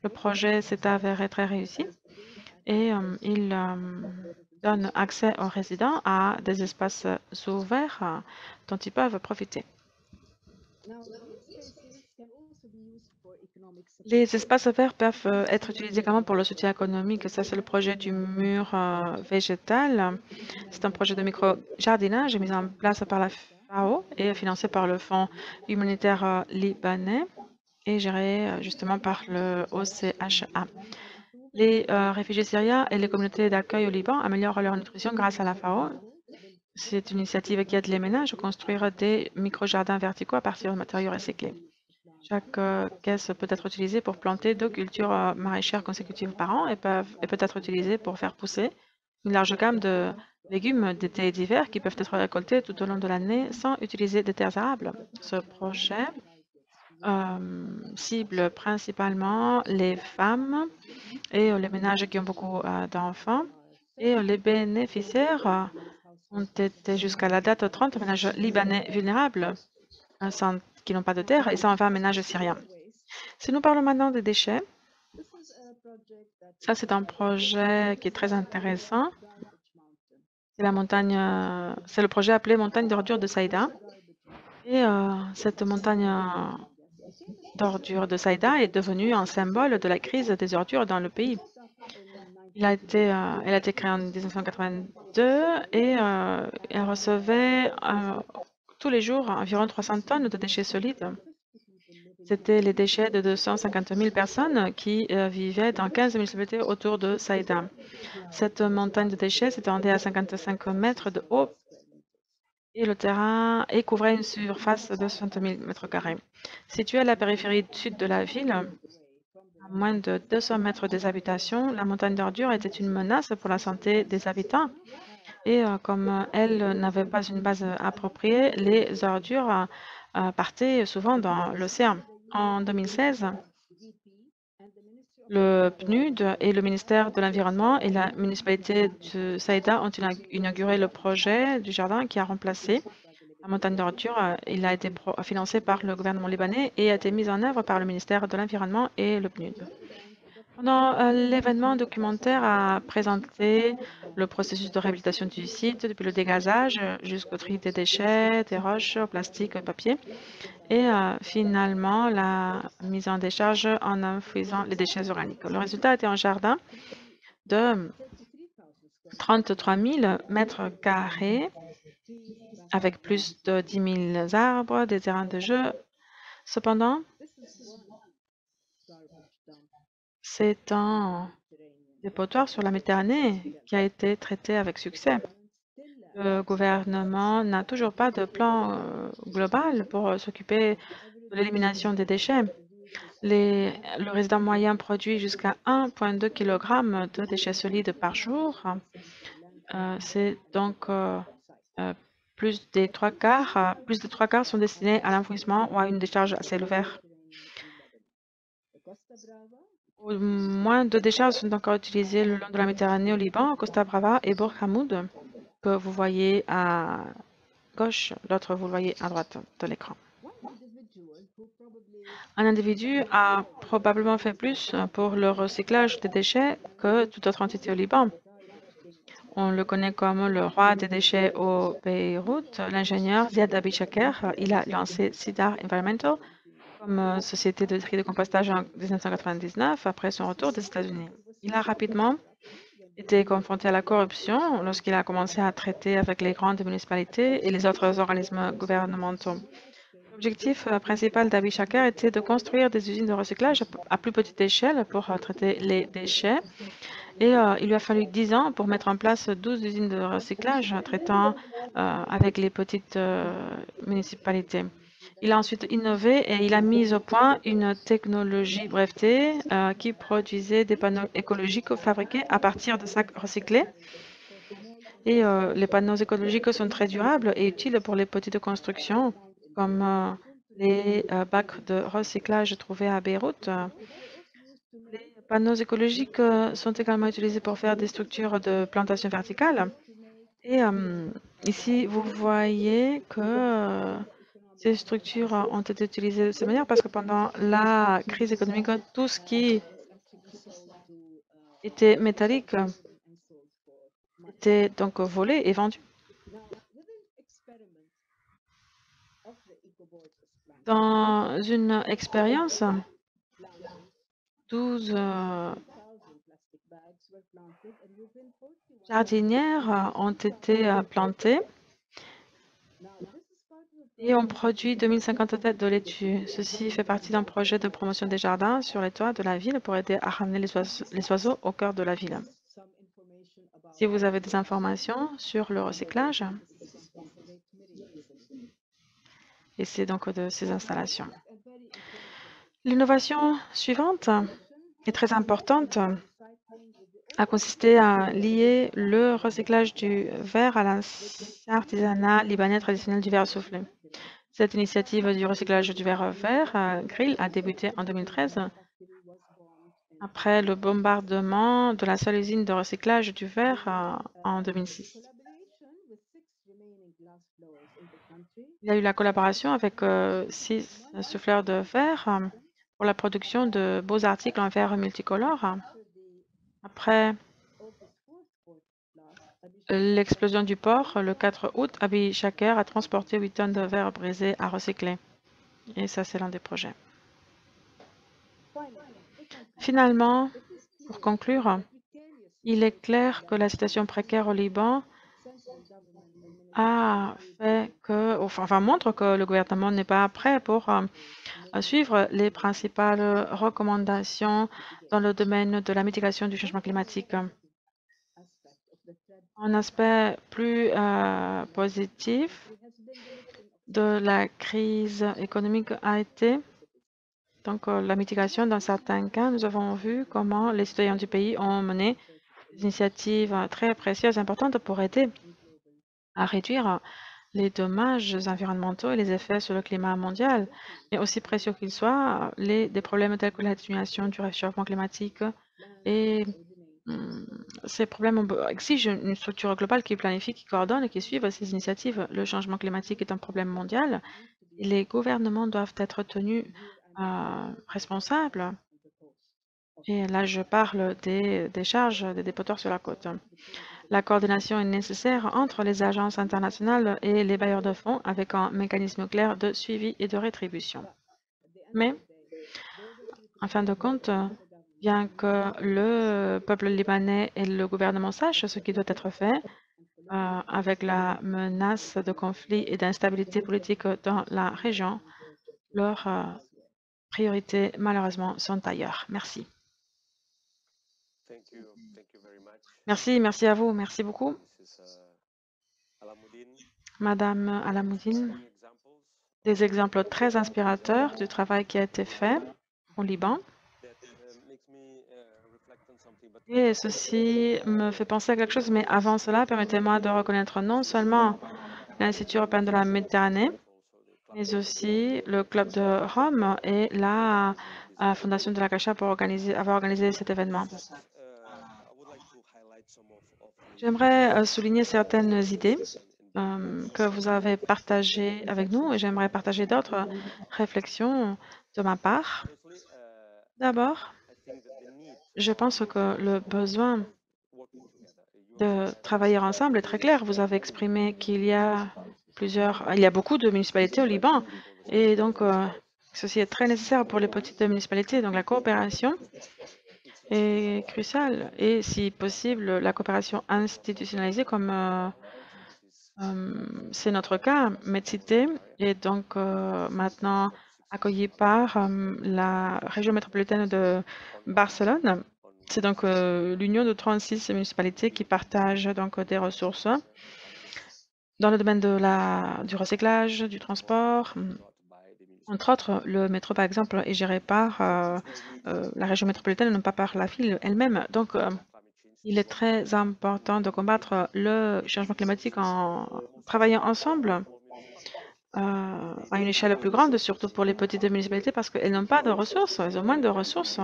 Le projet s'est avéré très réussi et il donne accès aux résidents à des espaces ouverts dont ils peuvent profiter. Les espaces verts peuvent être utilisés également pour le soutien économique. Ça, c'est le projet du mur végétal. C'est un projet de micro-jardinage mis en place par la FAO et financé par le Fonds humanitaire libanais et géré justement par le OCHA. Les réfugiés syriens et les communautés d'accueil au Liban améliorent leur nutrition grâce à la FAO. C'est une initiative qui aide les ménages à construire des micro-jardins verticaux à partir de matériaux recyclés. Chaque caisse peut être utilisée pour planter 2 cultures maraîchères consécutives par an et peut être utilisée pour faire pousser une large gamme de légumes d'été et d'hiver qui peuvent être récoltés tout au long de l'année sans utiliser des terres arables. Ce projet cible principalement les femmes et les ménages qui ont beaucoup d'enfants. Et les bénéficiaires ont été jusqu'à la date 30 ménages libanais vulnérables qui n'ont pas de terre et 120 ménages syriens. Si nous parlons maintenant des déchets, ça c'est un projet qui est très intéressant. C'est le projet appelé Montagne d'ordures de Saïda. Et cette montagne d'ordures de Saïda est devenu un symbole de la crise des ordures dans le pays. Elle a été créée en 1982 et elle recevait tous les jours environ 300 tonnes de déchets solides. C'était les déchets de 250 000 personnes qui vivaient dans 15 municipalités autour de Saïda. Cette montagne de déchets s'étendait à 55 mètres de haut et le terrain couvrait une surface de 60 000 mètres carrés. Située à la périphérie sud de la ville, à moins de 200 mètres des habitations, la montagne d'ordures était une menace pour la santé des habitants. Et comme elle n'avait pas une base appropriée, les ordures partaient souvent dans l'océan. En 2016, le PNUD et le ministère de l'Environnement et la municipalité de Saïda ont inauguré le projet du jardin qui a remplacé la montagne d'ordures. Il a été financé par le gouvernement libanais et a été mis en œuvre par le ministère de l'Environnement et le PNUD. Pendant l'événement documentaire a présenté le processus de réhabilitation du site, depuis le dégazage jusqu'au tri des déchets, des roches, plastique, papier, et finalement la mise en décharge en infusant les déchets organiques. Le résultat était un jardin de 33 000 mètres carrés avec plus de 10 000 arbres, des terrains de jeu. Cependant, c'est un dépotoir sur la Méditerranée qui a été traité avec succès. Le gouvernement n'a toujours pas de plan global pour s'occuper de l'élimination des déchets. Le résident moyen produit jusqu'à 1,2 kg de déchets solides par jour. C'est donc plus des trois quarts sont destinés à l'enfouissement ou à une décharge à ciel ouvert. Moins de décharges sont encore utilisées le long de la Méditerranée au Liban, Costa Brava et Bor Hamoud, que vous voyez à gauche, l'autre vous le voyez à droite de l'écran. Un individu a probablement fait plus pour le recyclage des déchets que toute autre entité au Liban. On le connaît comme le roi des déchets au Beyrouth, l'ingénieur Ziad Abi Shaker. Il a lancé Sidar Environmental comme société de tri de compostage en 1999 après son retour des États-Unis. Il a rapidement été confronté à la corruption lorsqu'il a commencé à traiter avec les grandes municipalités et les autres organismes gouvernementaux. L'objectif principal d'Abi Shaker était de construire des usines de recyclage à plus petite échelle pour traiter les déchets. Et il lui a fallu 10 ans pour mettre en place 12 usines de recyclage traitant avec les petites municipalités. Il a ensuite innové et il a mis au point une technologie brevetée qui produisait des panneaux écologiques fabriqués à partir de sacs recyclés. Et les panneaux écologiques sont très durables et utiles pour les petites constructions, comme les bacs de recyclage trouvés à Beyrouth. Les panneaux écologiques sont également utilisés pour faire des structures de plantation verticale. Et ici, vous voyez que ces structures ont été utilisées de cette manière parce que pendant la crise économique, tout ce qui était métallique était donc volé et vendu. Dans une expérience, 12 jardinières ont été plantées et on produit 2050 têtes de laitue. Ceci fait partie d'un projet de promotion des jardins sur les toits de la ville pour aider à ramener les oiseaux au cœur de la ville. Si vous avez des informations sur le recyclage, et c'est donc de ces installations. L'innovation suivante est très importante, a consisté à lier le recyclage du verre à l'artisanat libanais traditionnel du verre soufflé. Cette initiative du recyclage du verre vert grill a débuté en 2013 après le bombardement de la seule usine de recyclage du verre en 2006. Il y a eu la collaboration avec 6 souffleurs de verre pour la production de beaux articles en verre multicolore. Après l'explosion du port, le 4 août, Abi Shaker a transporté 8 tonnes de verre brisé à recycler. Et ça, c'est l'un des projets. Finalement, pour conclure, il est clair que la situation précaire au Liban a fait que, enfin, montre que le gouvernement n'est pas prêt pour suivre les principales recommandations dans le domaine de la mitigation du changement climatique. Un aspect plus positif de la crise économique a été donc la mitigation. Dans certains cas, nous avons vu comment les citoyens du pays ont mené des initiatives très précieuses, importantes pour aider à réduire les dommages environnementaux et les effets sur le climat mondial. Mais aussi précieux qu'ils soient, des problèmes tels que l'atténuation du réchauffement climatique et ces problèmes exigent une structure globale qui planifie, qui coordonne et qui suive ces initiatives. Le changement climatique est un problème mondial et les gouvernements doivent être tenus responsables. Et là, je parle des charges des dépositaires sur la côte. La coordination est nécessaire entre les agences internationales et les bailleurs de fonds avec un mécanisme clair de suivi et de rétribution. Mais, en fin de compte, bien que le peuple libanais et le gouvernement sachent ce qui doit être fait, avec la menace de conflit et d'instabilité politique dans la région, leurs priorités, malheureusement, sont ailleurs. Merci. Merci à vous, merci beaucoup. Madame Alamoudine, des exemples très inspirateurs du travail qui a été fait au Liban. Et ceci me fait penser à quelque chose, mais avant cela, permettez-moi de reconnaître non seulement l'Institut européen de la Méditerranée, mais aussi le Club de Rome et la Fondation de la Cacha pour avoir organisé cet événement. J'aimerais souligner certaines idées que vous avez partagées avec nous et j'aimerais partager d'autres réflexions de ma part. D'abord, je pense que le besoin de travailler ensemble est très clair. Vous avez exprimé qu'il y a beaucoup de municipalités au Liban et donc ceci est très nécessaire pour les petites municipalités. Donc la coopération est cruciale et si possible la coopération institutionnalisée comme c'est notre cas. MedCité est donc maintenant accueilli par la région métropolitaine de Barcelone. C'est donc l'union de 36 municipalités qui partagent donc des ressources dans le domaine du recyclage, du transport. Entre autres, le métro, par exemple, est géré par la région métropolitaine et non pas par la ville elle-même. Donc, il est très important de combattre le changement climatique en travaillant ensemble à une échelle plus grande, surtout pour les petites municipalités, parce qu'elles n'ont pas de ressources, elles ont moins de ressources.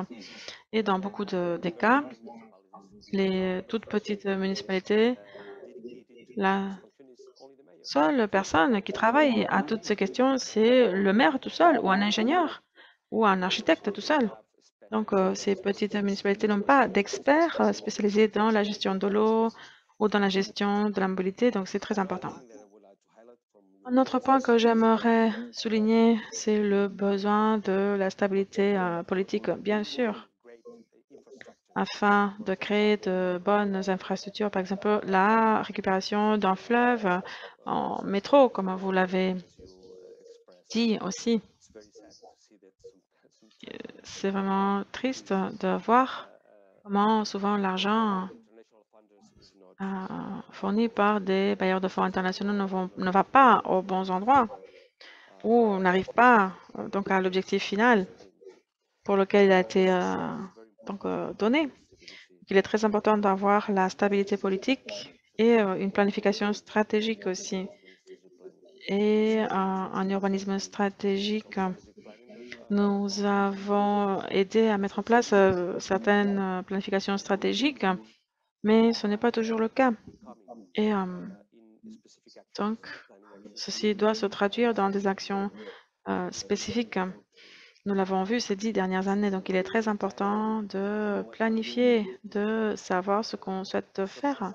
Et dans beaucoup des cas, les toutes petites municipalités, la seule personne qui travaille à toutes ces questions, c'est le maire tout seul, ou un ingénieur, ou un architecte tout seul. Donc, ces petites municipalités n'ont pas d'experts spécialisés dans la gestion de l'eau ou dans la gestion de la mobilité, donc c'est très important. Un autre point que j'aimerais souligner, c'est le besoin de la stabilité politique, bien sûr, afin de créer de bonnes infrastructures, par exemple la récupération d'un fleuve en métro, comme vous l'avez dit aussi. C'est vraiment triste de voir comment souvent l'argent fourni par des bailleurs de fonds internationaux ne va pas aux bons endroits ou n'arrive pas donc à l'objectif final pour lequel il a été donné. Il est très important d'avoir la stabilité politique et une planification stratégique aussi et un urbanisme stratégique. Nous avons aidé à mettre en place certaines planifications stratégiques, mais ce n'est pas toujours le cas. Et donc, ceci doit se traduire dans des actions spécifiques. Nous l'avons vu ces 10 dernières années, donc il est très important de planifier, de savoir ce qu'on souhaite faire,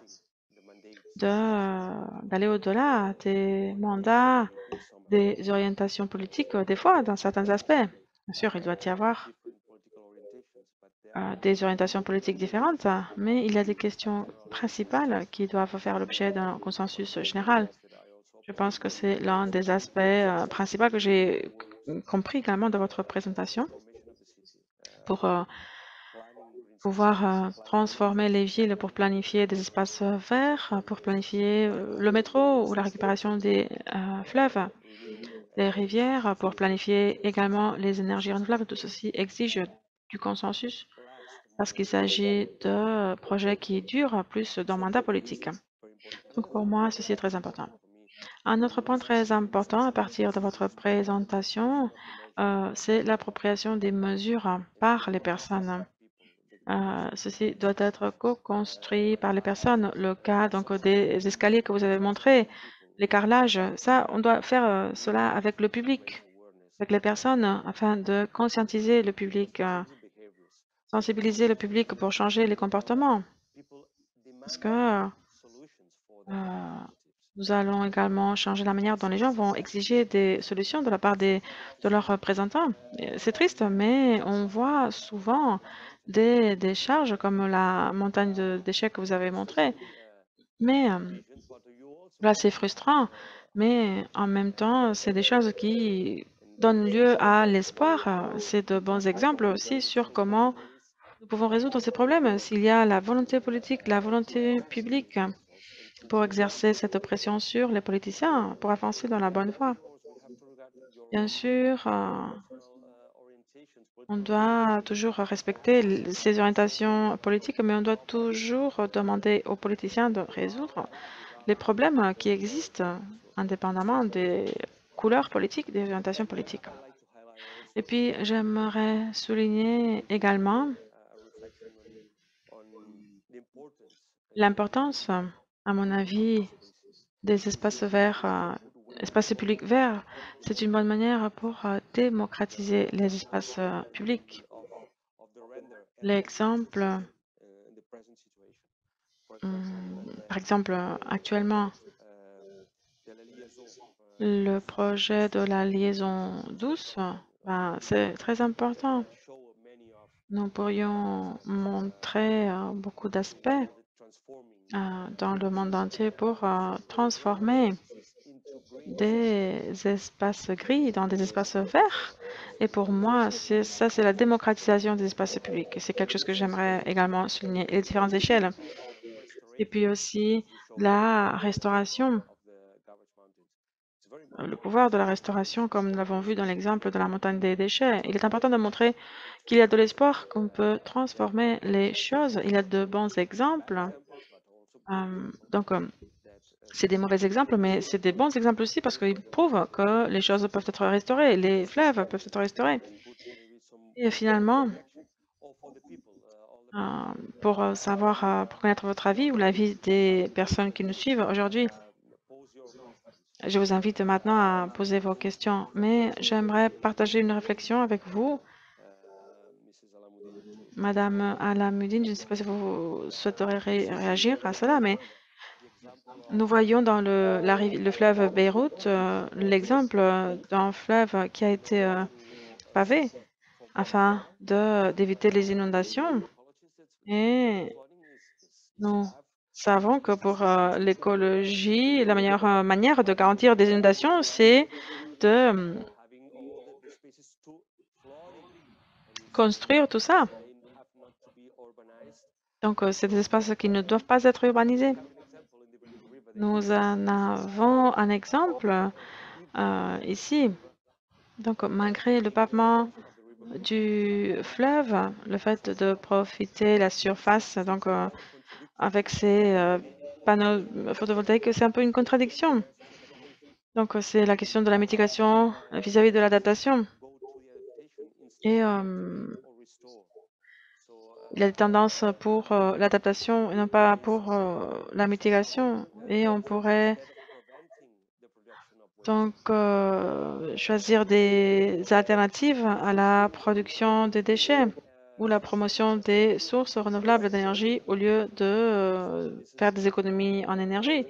d'aller au-delà des mandats, des orientations politiques, des fois, dans certains aspects. Bien sûr, il doit y avoir des orientations politiques différentes, mais il y a des questions principales qui doivent faire l'objet d'un consensus général. Je pense que c'est l'un des aspects principaux que j'ai compris également dans votre présentation pour pouvoir transformer les villes pour planifier des espaces verts, pour planifier le métro ou la récupération des fleuves, des rivières, pour planifier également les énergies renouvelables. Tout ceci exige du consensus parce qu'il s'agit de projets qui durent plus d'un mandat politique. Donc pour moi, ceci est très important. Un autre point très important à partir de votre présentation, c'est l'appropriation des mesures par les personnes. Ceci doit être co-construit par les personnes. Le cas donc des escaliers que vous avez montré, les carrelages, ça, on doit faire cela avec le public, avec les personnes, afin de conscientiser le public, sensibiliser le public pour changer les comportements. Parce que nous allons également changer la manière dont les gens vont exiger des solutions de la part de leurs représentants. C'est triste, mais on voit souvent des charges comme la montagne de déchets que vous avez montré. Mais là, c'est frustrant, mais en même temps, c'est des choses qui donnent lieu à l'espoir. C'est de bons exemples aussi sur comment nous pouvons résoudre ces problèmes. S'il y a la volonté politique, la volonté publique, pour exercer cette pression sur les politiciens, pour avancer dans la bonne voie. Bien sûr, on doit toujours respecter ces orientations politiques, mais on doit toujours demander aux politiciens de résoudre les problèmes qui existent indépendamment des couleurs politiques, des orientations politiques. Et puis, j'aimerais souligner également l'importance, à mon avis, des espaces verts, espaces publics verts. C'est une bonne manière pour démocratiser les espaces publics. L'exemple, par exemple, actuellement, le projet de la liaison douce, c'est très important. Nous pourrions montrer beaucoup d'aspects dans le monde entier pour transformer des espaces gris dans des espaces verts. Et pour moi, ça, c'est la démocratisation des espaces publics. C'est quelque chose que j'aimerais également souligner, les différentes échelles. Et puis aussi la restauration, le pouvoir de la restauration, comme nous l'avons vu dans l'exemple de la montagne des déchets. Il est important de montrer qu'il y a de l'espoir, qu'on peut transformer les choses. Il y a de bons exemples. Donc, c'est des mauvais exemples, mais c'est des bons exemples aussi parce qu'ils prouvent que les choses peuvent être restaurées, les fleuves peuvent être restaurés. Et finalement, pour savoir, pour connaître votre avis ou l'avis des personnes qui nous suivent aujourd'hui, je vous invite maintenant à poser vos questions, mais j'aimerais partager une réflexion avec vous. Madame Alamudine, je ne sais pas si vous souhaiteriez réagir à cela, mais nous voyons dans le fleuve Beyrouth l'exemple d'un fleuve qui a été pavé afin d'éviter les inondations. Et nous savons que pour l'écologie, la meilleure manière de garantir des inondations, c'est de construire tout ça. Donc, c'est des espaces qui ne doivent pas être urbanisés. Nous en avons un exemple ici. Donc, malgré le pavement du fleuve, le fait de profiter de la surface, donc avec ces panneaux photovoltaïques, c'est un peu une contradiction. Donc, c'est la question de la mitigation vis-à-vis de l'adaptation. Et il y a des tendances pour l'adaptation et non pas pour la mitigation. Et on pourrait donc choisir des alternatives à la production des déchets ou la promotion des sources renouvelables d'énergie au lieu de faire des économies en énergie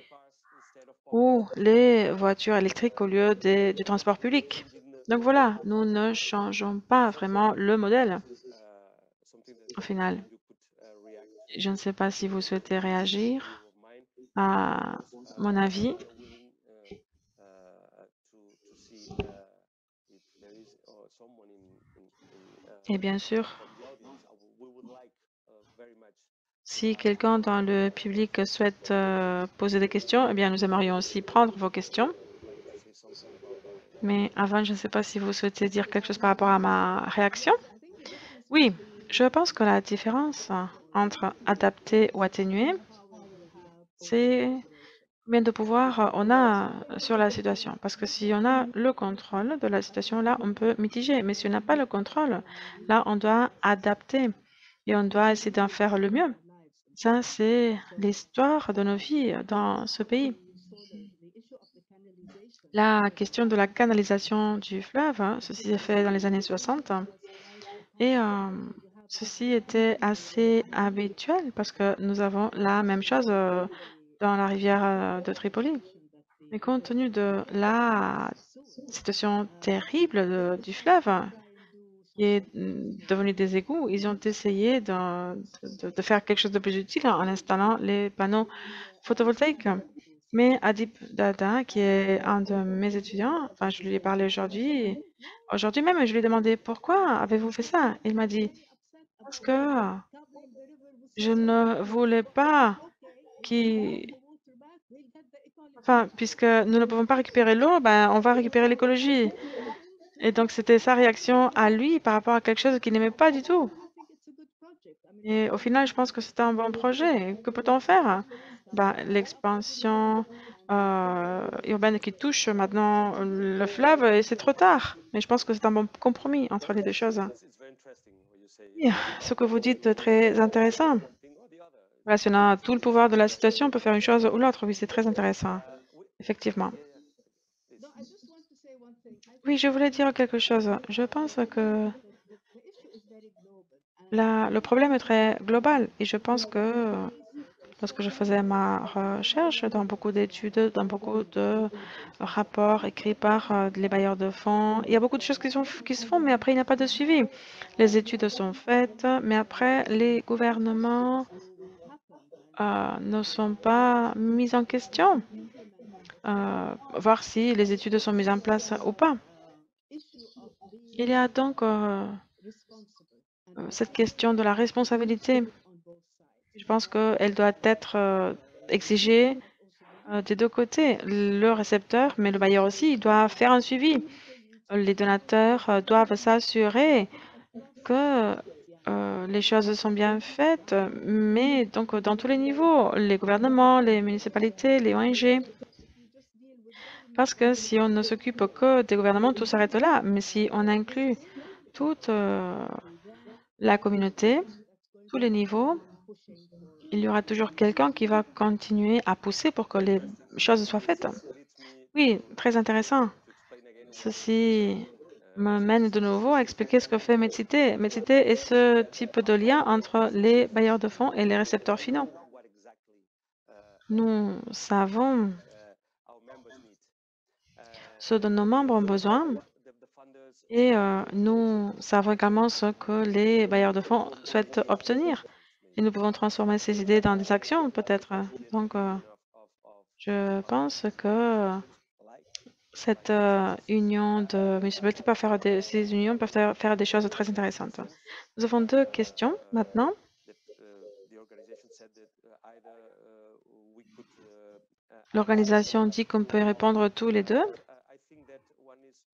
ou les voitures électriques au lieu du transport public. Donc voilà, nous ne changeons pas vraiment le modèle. au final. Je ne sais pas si vous souhaitez réagir à mon avis. Et bien sûr, si quelqu'un dans le public souhaite poser des questions, eh bien, nous aimerions aussi prendre vos questions. Mais avant, je ne sais pas si vous souhaitez dire quelque chose par rapport à ma réaction. Oui, je pense que la différence entre adapter ou atténuer, c'est combien de pouvoir on a sur la situation. Parce que si on a le contrôle de la situation, là, on peut mitiger. Mais si on n'a pas le contrôle, là, on doit adapter et on doit essayer d'en faire le mieux. Ça, c'est l'histoire de nos vies dans ce pays. La question de la canalisation du fleuve, ceci s'est fait dans les années 60 et ceci était assez habituel parce que nous avons la même chose dans la rivière de Tripoli. Mais compte tenu de la situation terrible du fleuve qui est devenu des égouts, ils ont essayé de faire quelque chose de plus utile en installant les panneaux photovoltaïques. Mais Adip Dada, qui est un de mes étudiants, enfin, je lui ai parlé aujourd'hui même, je lui ai demandé pourquoi avez-vous fait ça? Il m'a dit parce que je ne voulais pas qu'il. Enfin, puisque nous ne pouvons pas récupérer l'eau, ben, on va récupérer l'écologie. Et donc, c'était sa réaction à lui par rapport à quelque chose qu'il n'aimait pas du tout. Et au final, je pense que c'est un bon projet. Que peut-on faire? Ben, l'expansion urbaine qui touche maintenant le fleuve, et c'est trop tard. Mais je pense que c'est un bon compromis entre les deux choses. Et ce que vous dites est très intéressant. Voilà, si on a tout le pouvoir de la situation, on peut faire une chose ou l'autre. Oui, c'est très intéressant. Effectivement. Oui, je voulais dire quelque chose. Je pense que le problème est très global et je pense que lorsque je faisais ma recherche dans beaucoup d'études, dans beaucoup de rapports écrits par les bailleurs de fonds, il y a beaucoup de choses qui se font, mais après, il n'y a pas de suivi. Les études sont faites, mais après, les gouvernements ne sont pas mis en question, voir si les études sont mises en place ou pas. Il y a donc cette question de la responsabilité. Je pense qu'elle doit être exigée des deux côtés. Le récepteur, mais le bailleur aussi, il doit faire un suivi. Les donateurs doivent s'assurer que les choses sont bien faites, mais donc dans tous les niveaux, les gouvernements, les municipalités, les ONG. Parce que si on ne s'occupe que des gouvernements, tout s'arrête là. Mais si on inclut toute la communauté, tous les niveaux, il y aura toujours quelqu'un qui va continuer à pousser pour que les choses soient faites. Oui, très intéressant. Ceci me mène de nouveau à expliquer ce que fait Medcité. Medcité est ce type de lien entre les bailleurs de fonds et les récepteurs finaux. Nous savons ce dont nos membres ont besoin et nous savons également ce que les bailleurs de fonds souhaitent obtenir. Et nous pouvons transformer ces idées dans des actions, peut-être. Donc, je pense que cette union de municipalités peut faire ces unions peuvent faire des choses très intéressantes. Nous avons deux questions maintenant. L'organisation dit qu'on peut répondre tous les deux,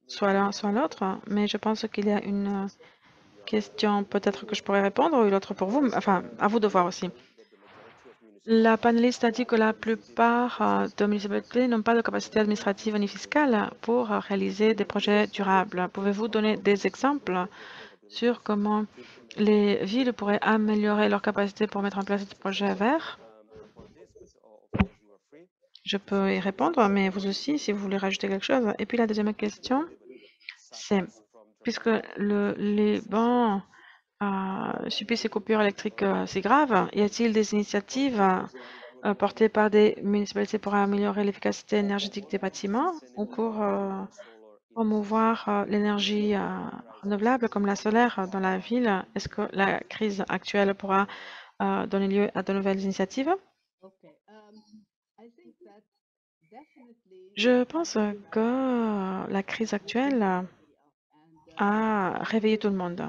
soit l'un, soit l'autre, mais je pense qu'il y a une question peut-être que je pourrais répondre ou l'autre pour vous, enfin, à vous de voir aussi. La panéliste a dit que la plupart de municipalités n'ont pas de capacité administrative ni fiscale pour réaliser des projets durables. Pouvez-vous donner des exemples sur comment les villes pourraient améliorer leur capacité pour mettre en place des projets verts? Je peux y répondre, mais vous aussi, si vous voulez rajouter quelque chose. Et puis la deuxième question, c'est, puisque le Liban subit ces coupures électriques si graves, y a-t-il des initiatives portées par des municipalités pour améliorer l'efficacité énergétique des bâtiments au cours promouvoir l'énergie renouvelable comme la solaire dans la ville. Est-ce que la crise actuelle pourra donner lieu à de nouvelles initiatives? Je pense que la crise actuelle a réveillé tout le monde.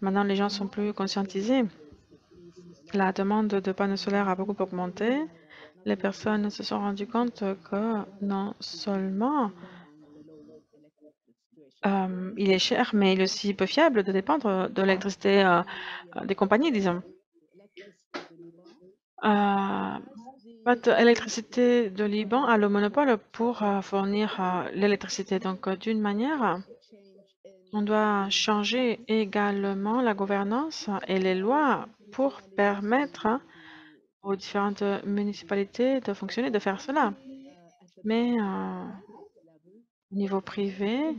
Maintenant, les gens sont plus conscientisés. La demande de panneaux solaires a beaucoup augmenté. Les personnes se sont rendues compte que non seulement il est cher, mais il est aussi peu fiable de dépendre de l'électricité des compagnies, disons. But Électricité de Liban a le monopole pour fournir l'électricité. Donc, d'une manière, on doit changer également la gouvernance et les lois pour permettre aux différentes municipalités de fonctionner, de faire cela. Mais au niveau privé,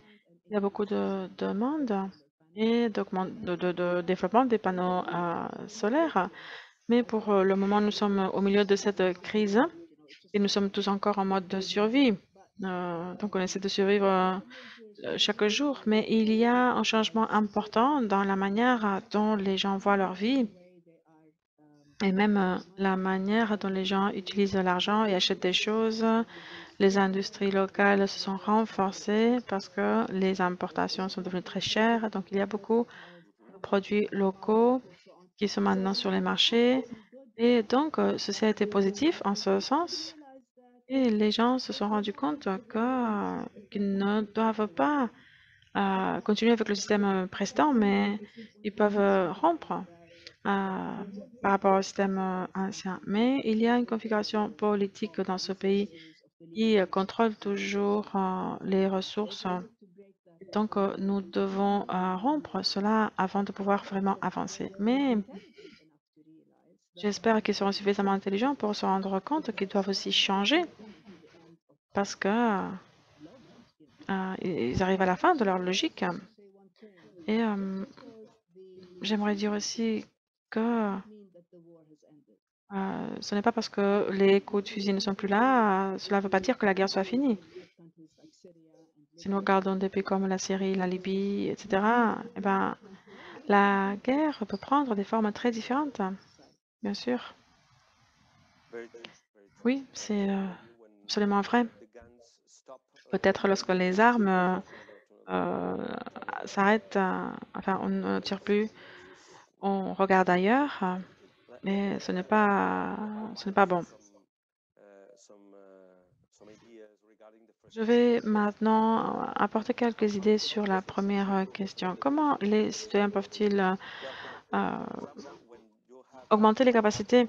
il y a beaucoup de demandes et de développement des panneaux solaires. Mais pour le moment, nous sommes au milieu de cette crise et nous sommes tous encore en mode de survie. Donc, on essaie de survivre chaque jour. Mais il y a un changement important dans la manière dont les gens voient leur vie et même la manière dont les gens utilisent l'argent et achètent des choses. Les industries locales se sont renforcées parce que les importations sont devenues très chères. Donc, il y a beaucoup de produits locaux qui sont maintenant sur les marchés. Et donc, ceci a été positif en ce sens. Et les gens se sont rendus compte qu'ils ne doivent pas continuer avec le système précédent, mais ils peuvent rompre par rapport au système ancien. Mais il y a une configuration politique dans ce pays qui contrôle toujours les ressources. Donc, nous devons rompre cela avant de pouvoir vraiment avancer. Mais j'espère qu'ils seront suffisamment intelligents pour se rendre compte qu'ils doivent aussi changer parce que ils arrivent à la fin de leur logique. Et j'aimerais dire aussi que ce n'est pas parce que les coups de fusil ne sont plus là, cela ne veut pas dire que la guerre soit finie. Si nous regardons des pays comme la Syrie, la Libye, etc., eh ben, la guerre peut prendre des formes très différentes, bien sûr. Oui, c'est absolument vrai. Peut-être lorsque les armes s'arrêtent, enfin, on ne tire plus, on regarde ailleurs, mais ce n'est pas bon. Je vais maintenant apporter quelques idées sur la première question. Comment les citoyens peuvent-ils augmenter les capacités?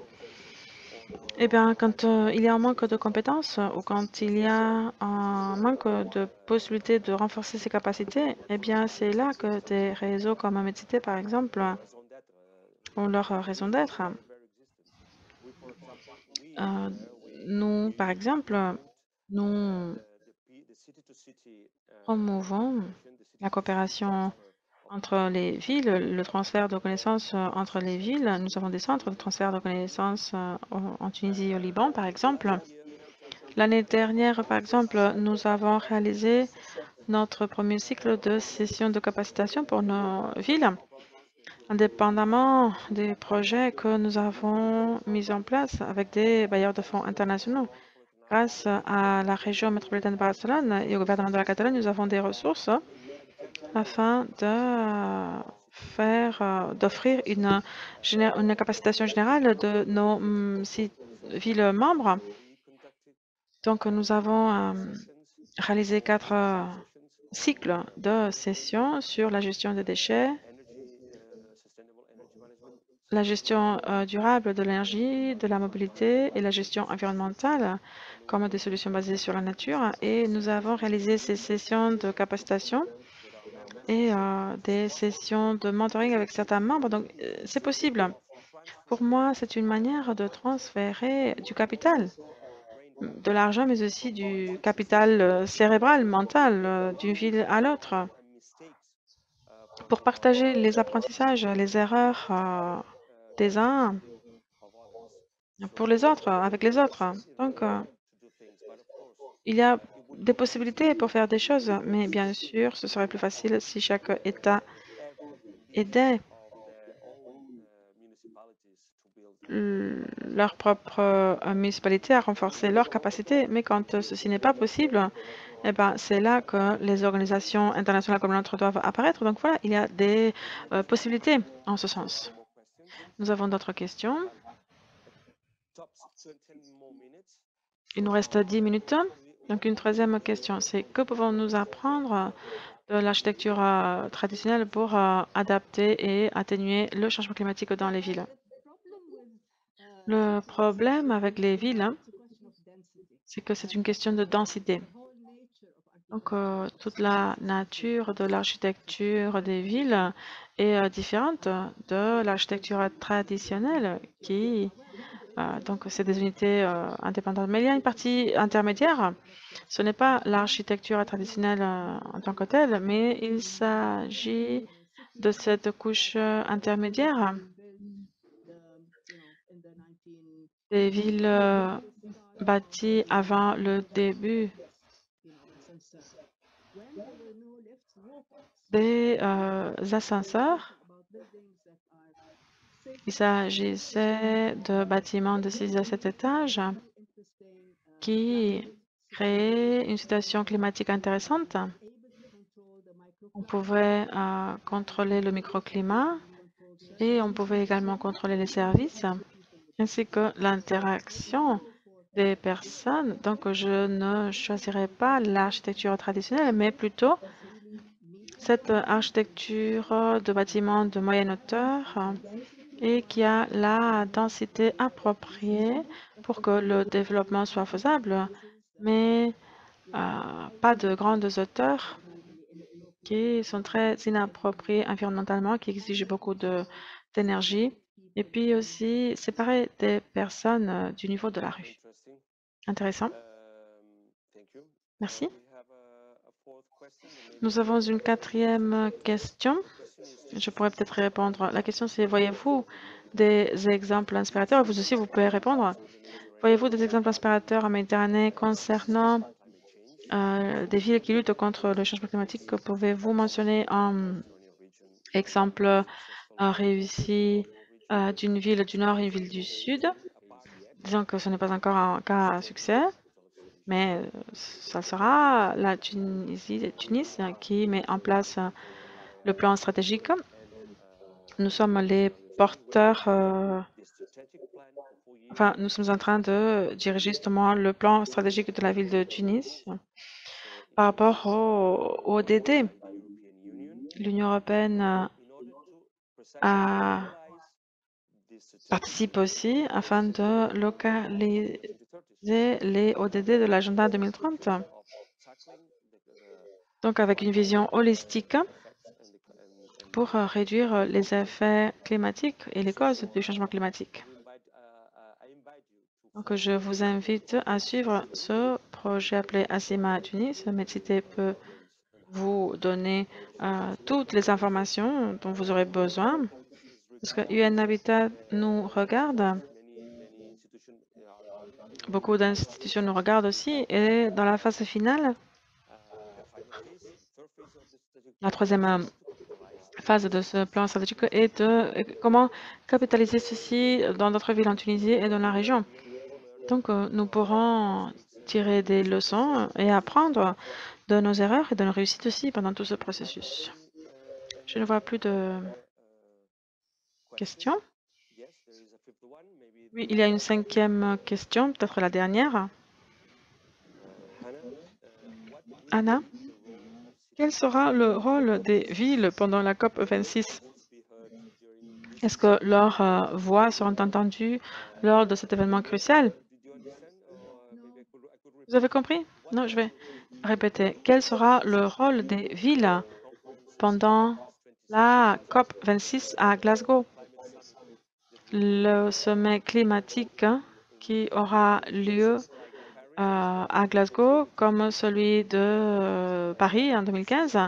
Eh bien, quand il y a un manque de compétences ou quand il y a un manque de possibilités de renforcer ses capacités, eh bien, c'est là que des réseaux comme Medcity, par exemple, ont leur raison d'être. Euh, Nous, par exemple, nous promouvons la coopération entre les villes, le transfert de connaissances entre les villes. Nous avons des centres de transfert de connaissances en Tunisie et au Liban, par exemple. L'année dernière, par exemple, nous avons réalisé notre premier cycle de sessions de capacitation pour nos villes, indépendamment des projets que nous avons mis en place avec des bailleurs de fonds internationaux. Grâce à la région métropolitaine de Barcelone et au gouvernement de la Catalogne, nous avons des ressources afin de d'offrir une capacitation générale de nos villes membres. Donc, nous avons réalisé 4 cycles de sessions sur la gestion des déchets, la gestion durable de l'énergie, de la mobilité et la gestion environnementale comme des solutions basées sur la nature. Et nous avons réalisé ces sessions de capacitation et des sessions de mentoring avec certains membres. Donc, c'est possible. Pour moi, c'est une manière de transférer du capital, de l'argent, mais aussi du capital cérébral, mental, d'une ville à l'autre, pour partager les apprentissages, les erreurs des uns pour les autres, avec les autres. Donc, il y a des possibilités pour faire des choses, mais bien sûr, ce serait plus facile si chaque État aidait leur propre municipalité à renforcer leur capacité. Mais quand ceci n'est pas possible, eh ben, c'est là que les organisations internationales comme la nôtre doivent apparaître. Donc voilà, il y a des possibilités en ce sens. Nous avons d'autres questions. Il nous reste 10 minutes. Donc une troisième question, c'est que pouvons-nous apprendre de l'architecture traditionnelle pour adapter et atténuer le changement climatique dans les villes? Le problème avec les villes, c'est que c'est une question de densité. Donc, toute la nature de l'architecture des villes est différente de l'architecture traditionnelle qui, donc, c'est des unités indépendantes. Mais il y a une partie intermédiaire. Ce n'est pas l'architecture traditionnelle en tant que telle, mais il s'agit de cette couche intermédiaire des villes bâties avant le début des ascenseurs. Il s'agissait de bâtiments de 6 à 7 étages qui créaient une situation climatique intéressante. On pouvait contrôler le microclimat et on pouvait également contrôler les services ainsi que l'interaction des personnes. Donc, je ne choisirais pas l'architecture traditionnelle, mais plutôt cette architecture de bâtiments de moyenne hauteur et qui a la densité appropriée pour que le développement soit faisable, mais pas de grandes hauteurs qui sont très inappropriées environnementalement, qui exigent beaucoup d'énergie, et puis aussi séparer des personnes du niveau de la rue. Intéressant. Merci. Nous avons une quatrième question. Je pourrais peut-être répondre. La question c'est, voyez-vous des exemples inspirateurs? Vous aussi, vous pouvez répondre. Voyez-vous des exemples inspirateurs en Méditerranée concernant des villes qui luttent contre le changement climatique? Pouvez-vous mentionner un exemple réussi d'une ville du Nord et une ville du Sud? Disons que ce n'est pas encore un cas à succès, mais ça sera la Tunis qui met en place le plan stratégique. Nous sommes les porteurs, enfin, nous sommes en train de diriger justement le plan stratégique de la ville de Tunis par rapport au ODD. L'Union européenne participe aussi afin de localiser les ODD de l'agenda 2030. Donc, avec une vision holistique pour réduire les effets climatiques et les causes du changement climatique. Donc, je vous invite à suivre ce projet appelé ASIMA Tunis. Medcity peut vous donner toutes les informations dont vous aurez besoin, parce que UN Habitat nous regarde. Beaucoup d'institutions nous regardent aussi. Et dans la phase finale, la troisième phase de ce plan stratégique est de comment capitaliser ceci dans d'autres villes en Tunisie et dans la région. Donc, nous pourrons tirer des leçons et apprendre de nos erreurs et de nos réussites aussi pendant tout ce processus. Je ne vois plus de questions. Oui, il y a une cinquième question, peut-être la dernière. Anna, quel sera le rôle des villes pendant la COP 26? Est-ce que leurs voix seront entendues lors de cet événement crucial? Vous avez compris? Non, je vais répéter. Quel sera le rôle des villes pendant la COP 26 à Glasgow? Le sommet climatique qui aura lieu à Glasgow, comme celui de Paris en 2015,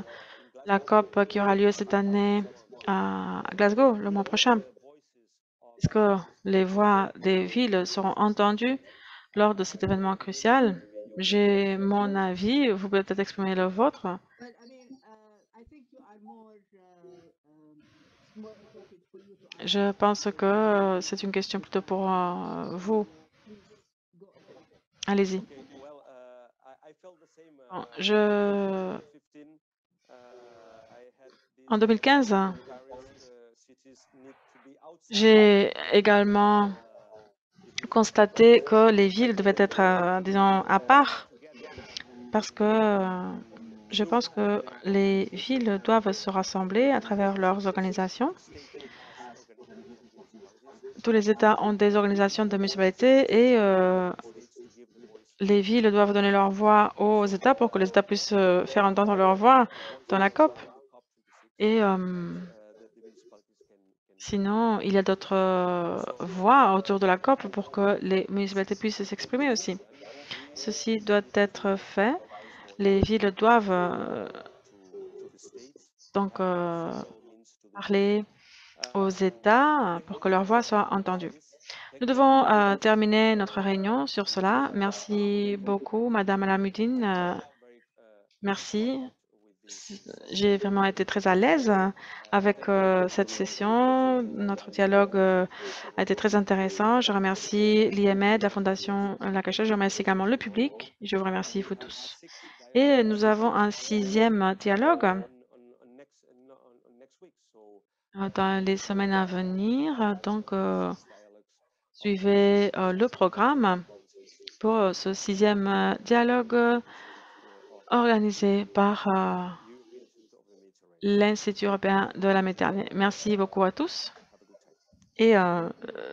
la COP qui aura lieu cette année à Glasgow le mois prochain. Est-ce que les voix des villes seront entendues lors de cet événement crucial? j'ai mon avis, vous pouvez peut-être exprimer le vôtre. Je pense que c'est une question plutôt pour vous. Allez-y. Bon, en 2015, j'ai également constaté que les villes devaient être, disons, à part, parce que je pense que les villes doivent se rassembler à travers leurs organisations. Tous les États ont des organisations de municipalité et les villes doivent donner leur voix aux États pour que les États puissent faire entendre leur voix dans la COP. Et sinon, il y a d'autres voix autour de la COP pour que les municipalités puissent s'exprimer aussi. Ceci doit être fait. Les villes doivent donc parler aux États pour que leur voix soit entendue. Nous devons terminer notre réunion sur cela. Merci beaucoup, Madame Alamudine. Merci. J'ai vraiment été très à l'aise avec cette session. Notre dialogue a été très intéressant. Je remercie l'IMED, la Fondation La Cachette. Je remercie également le public. Je vous remercie, vous tous. Et nous avons un 6e dialogue dans les semaines à venir. Donc, suivez le programme pour ce 6e dialogue organisé par l'Institut européen de la maternelle. Merci beaucoup à tous et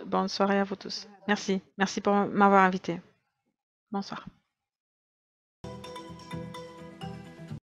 bonne soirée à vous tous. Merci. Merci pour m'avoir invité. Bonsoir.